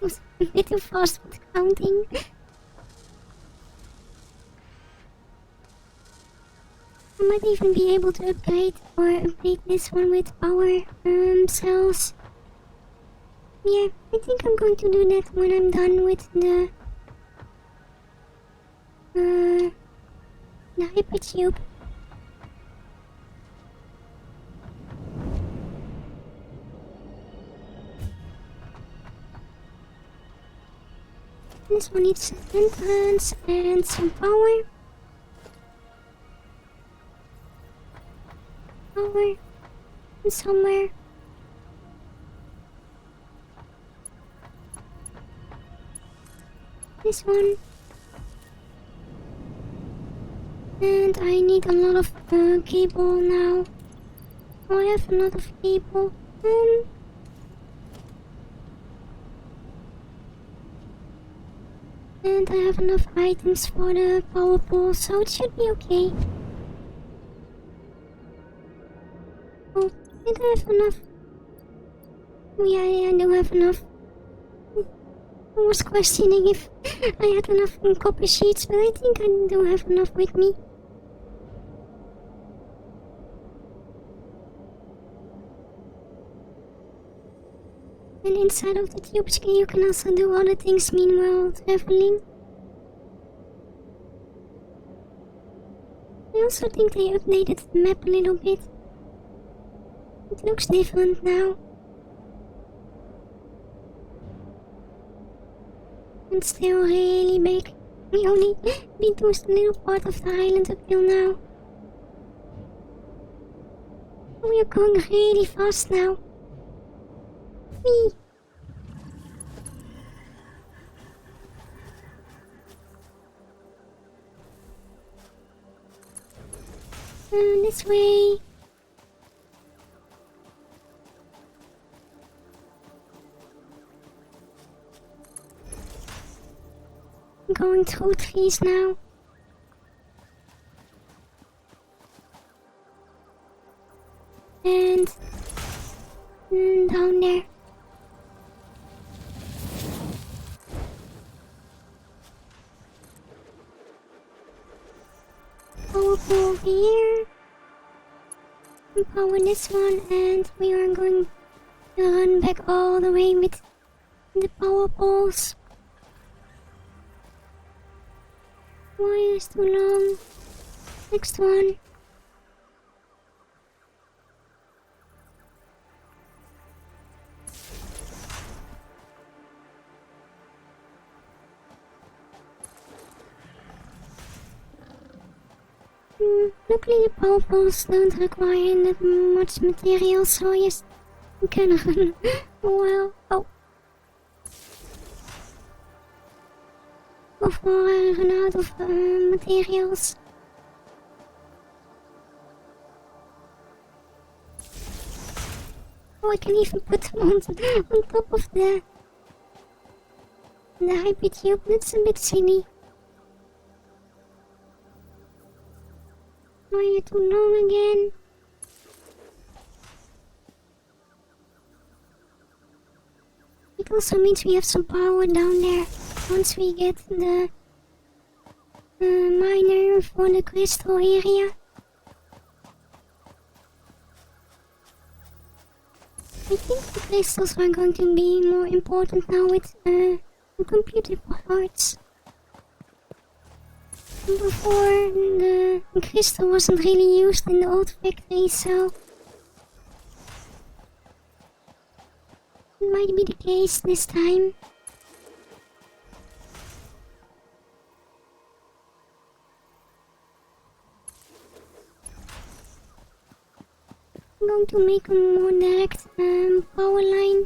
was a bit too fast with counting. I might even be able to upgrade this one with power cells. Yeah, I think I'm going to do that when I'm done with the hypertube. This one needs an entrance and some power. Power. And somewhere. This one. And I need a lot of cable now. Oh, I have a lot of cable. And I have enough items for the power pole, so it should be okay. Oh, did I have enough? Yeah, I do have enough. I was questioning if I had enough copper sheets, but I think I do have enough with me. And inside of the tubes you can also do other things meanwhile traveling. I also think they updated the map a little bit. It looks different now. It's still really big. We only been to a little part of the island up till now. We are going really fast now. Whee! This way. I'm going through trees now. And down there. Power pole over here. And power this one, and we are going to run back all the way with the power poles. Wire is too long. Next one. Luckily the power poles don't require that much material, so I just can run a while. Oh. Before I run out of materials. Oh, I can even put them on top of the hypertube. That's a bit silly. Why are you too long again? It also means we have some power down there once we get the miner for the crystal area. I think the crystals are going to be more important now with computer parts. Before, the crystal wasn't really used in the old factory, so it might be the case this time. I'm going to make a more direct power line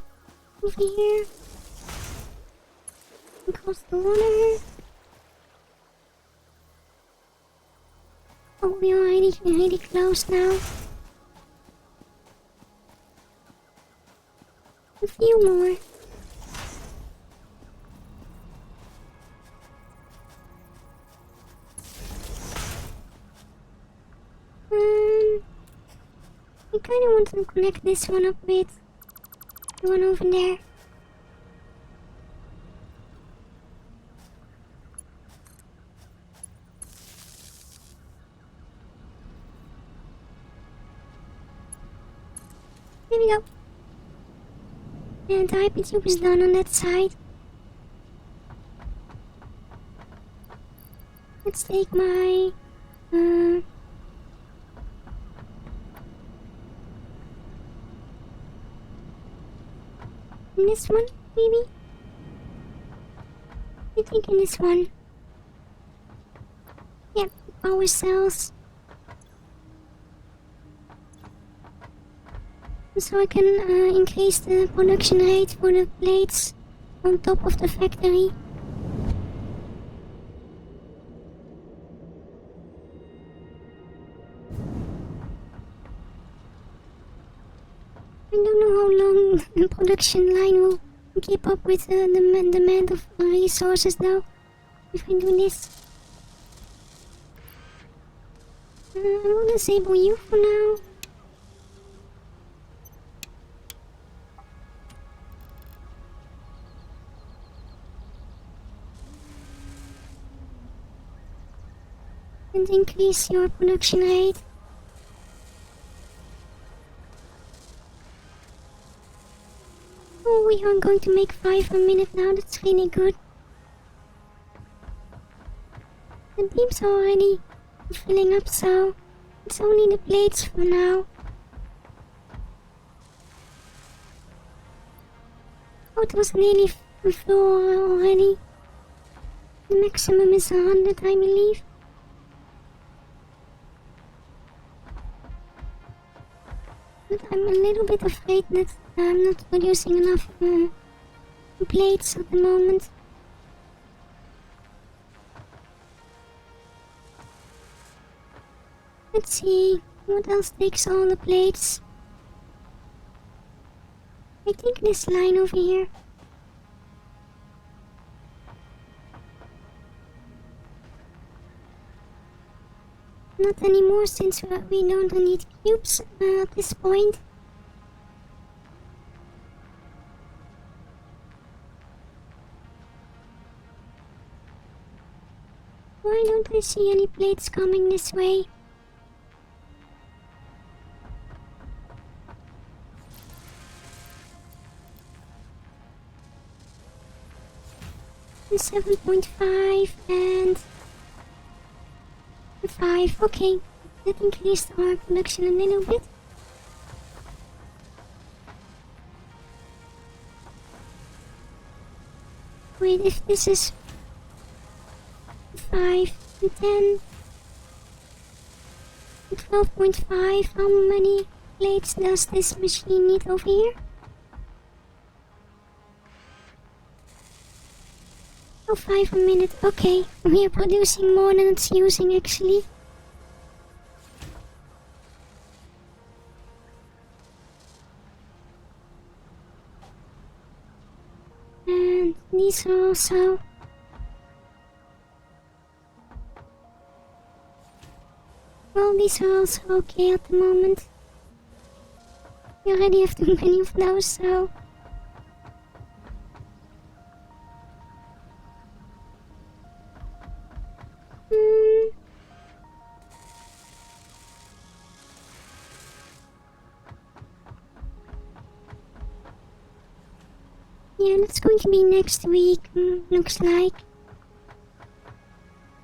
over here across the water. Oh, we're already close now. A few more. I kinda want to connect this one up with the one over there. There we go. And the hypertube is done on that side. Let's take my in this one, maybe? I think in this one. Yep, power cells. So I can increase the production rate for the plates on top of the factory. I don't know how long the production line will keep up with the demand of resources though, if I do this. I will disable you for now. And increase your production rate. Oh, we are going to make 5 a minute now, that's really good. The beams are already filling up, so it's only the plates for now. Oh, it was nearly full already. The maximum is 100, I believe. But I'm a little bit afraid that I'm not producing enough plates at the moment. Let's see, what else takes all the plates? I think this line over here. Not anymore, since we don't need cubes at this point. Why don't I see any plates coming this way? The 7.5 and 5, okay, that increased our production a little bit. Wait, if this is 5 and 10, 12.5. How many plates does this machine need over here? Oh, 5 a minute. Okay, we are producing more than it's using actually. And these are also... Well, these are also okay at the moment. We already have too many of those, so... Yeah, that's going to be next week, looks like.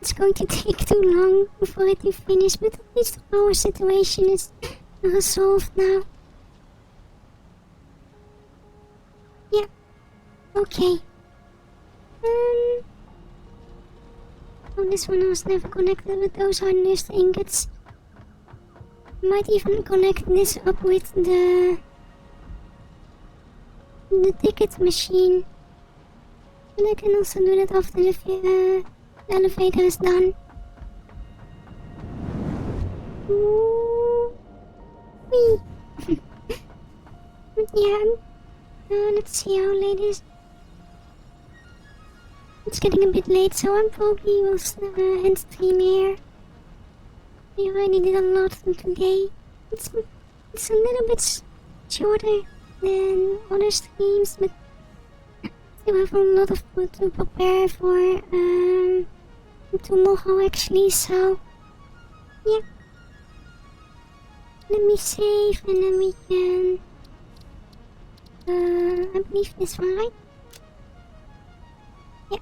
It's going to take too long for it to finish, but at least our situation is resolved now. Yeah, okay. Oh, this one was never connected, but those are just ingots. Might even connect this up with the ticket machine. But I can also do that after the elevator is done. Whee! Yeah, let's see how late it is. It's getting a bit late, so I'm probably will end stream here. We already did a lot today. It's a little bit shorter than other streams, but still have a lot of food to prepare for tomorrow actually, so yeah. Let me save and then we can I believe this one, right? Yeah.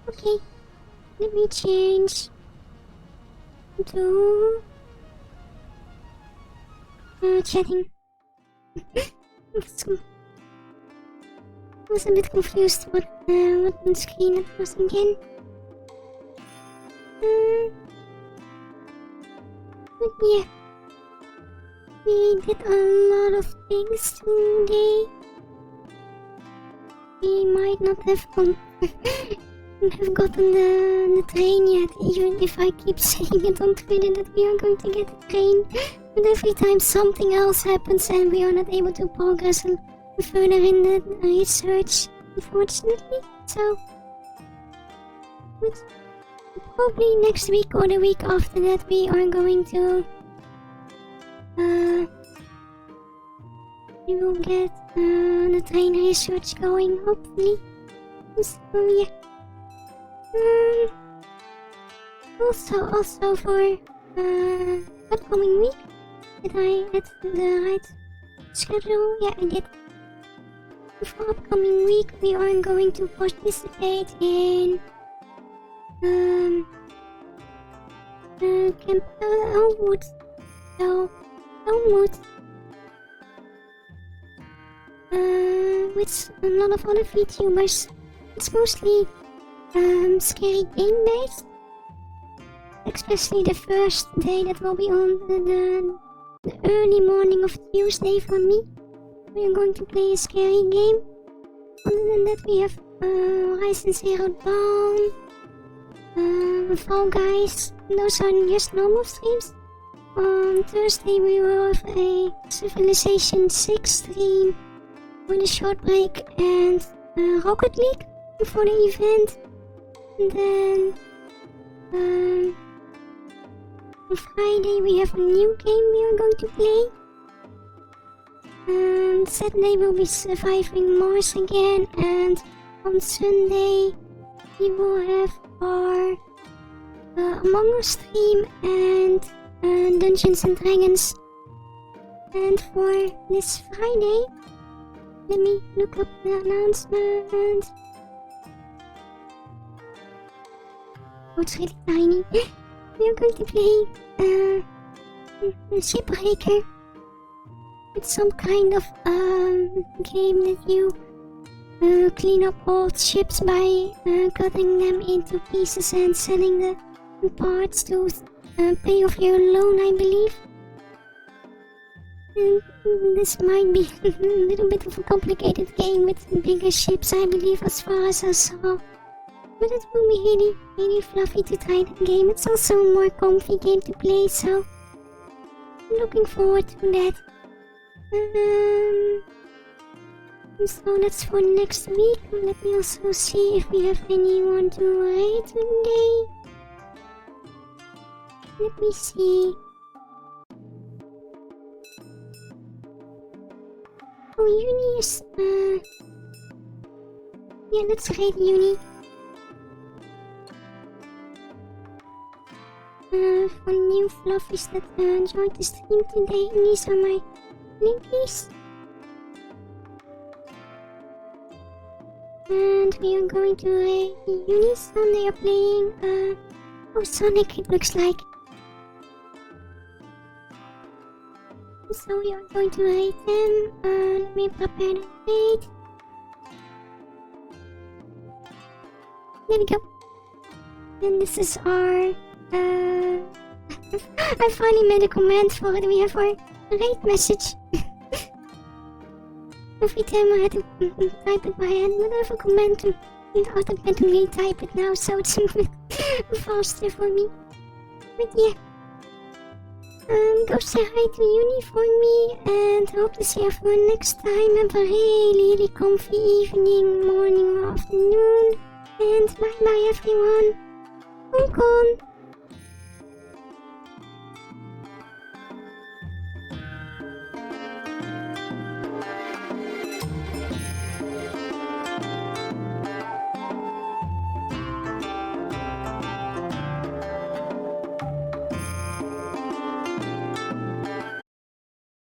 Okay. Let me change to chatting. I was a bit confused what screen it was again. But yeah, we did a lot of things today. We might not have gotten the train yet, even if I keep saying it on Twitter that we are going to get the train. But every time something else happens and we are not able to progress further in the research, unfortunately. So, but probably next week or the week after that we are going to we will get the train research going, hopefully. So yeah. Also for upcoming week, did I add the right schedule? Yeah, I did. For upcoming week, we are going to participate in Camp Elmwood. So Elmwood, with a lot of other VTubers. It's mostly scary game based, especially the first day that will be on the early morning of Tuesday for me. We are going to play a scary game. Other than that, we have Horizon Zero Dawn, Fall Guys. Those are just normal streams. On Thursday we will have a Civilization 6 stream with a short break and Rocket League for the event. And then on Friday we have a new game we are going to play. And Saturday we'll be surviving Mars again, and on Sunday we will have our Among Us stream and Dungeons and Dragons. And for this Friday, let me look up the announcement. Oh, it's really tiny. We are going to play Shipbreaker. It's some kind of game that you clean up old ships by cutting them into pieces and selling the parts to pay off your loan, I believe. And this might be a little bit of a complicated game with bigger ships, I believe, as far as I saw. But it will be really, really fluffy to try the game. It's also a more comfy game to play, so I'm looking forward to that. So that's for next week. Let me also see if we have anyone to write today. Let me see. Oh, Uni is... yeah, let's rate Uni. For new fluffies that joined the stream today, and these are my linkies. And we are going to rate Uni. So they are playing... oh, Sonic, it looks like. So we are going to rate them. Let me prepare the rate. There we go. And this is our... I finally made a command for it. We have our rate message. Every time I had to type it by hand, but I have a command to automatically type it now, so it's a bit faster for me. But yeah. Go say hi to Uni for me, and hope to see everyone next time. Have a really comfy evening, morning or afternoon, and bye bye everyone. Hong Kong!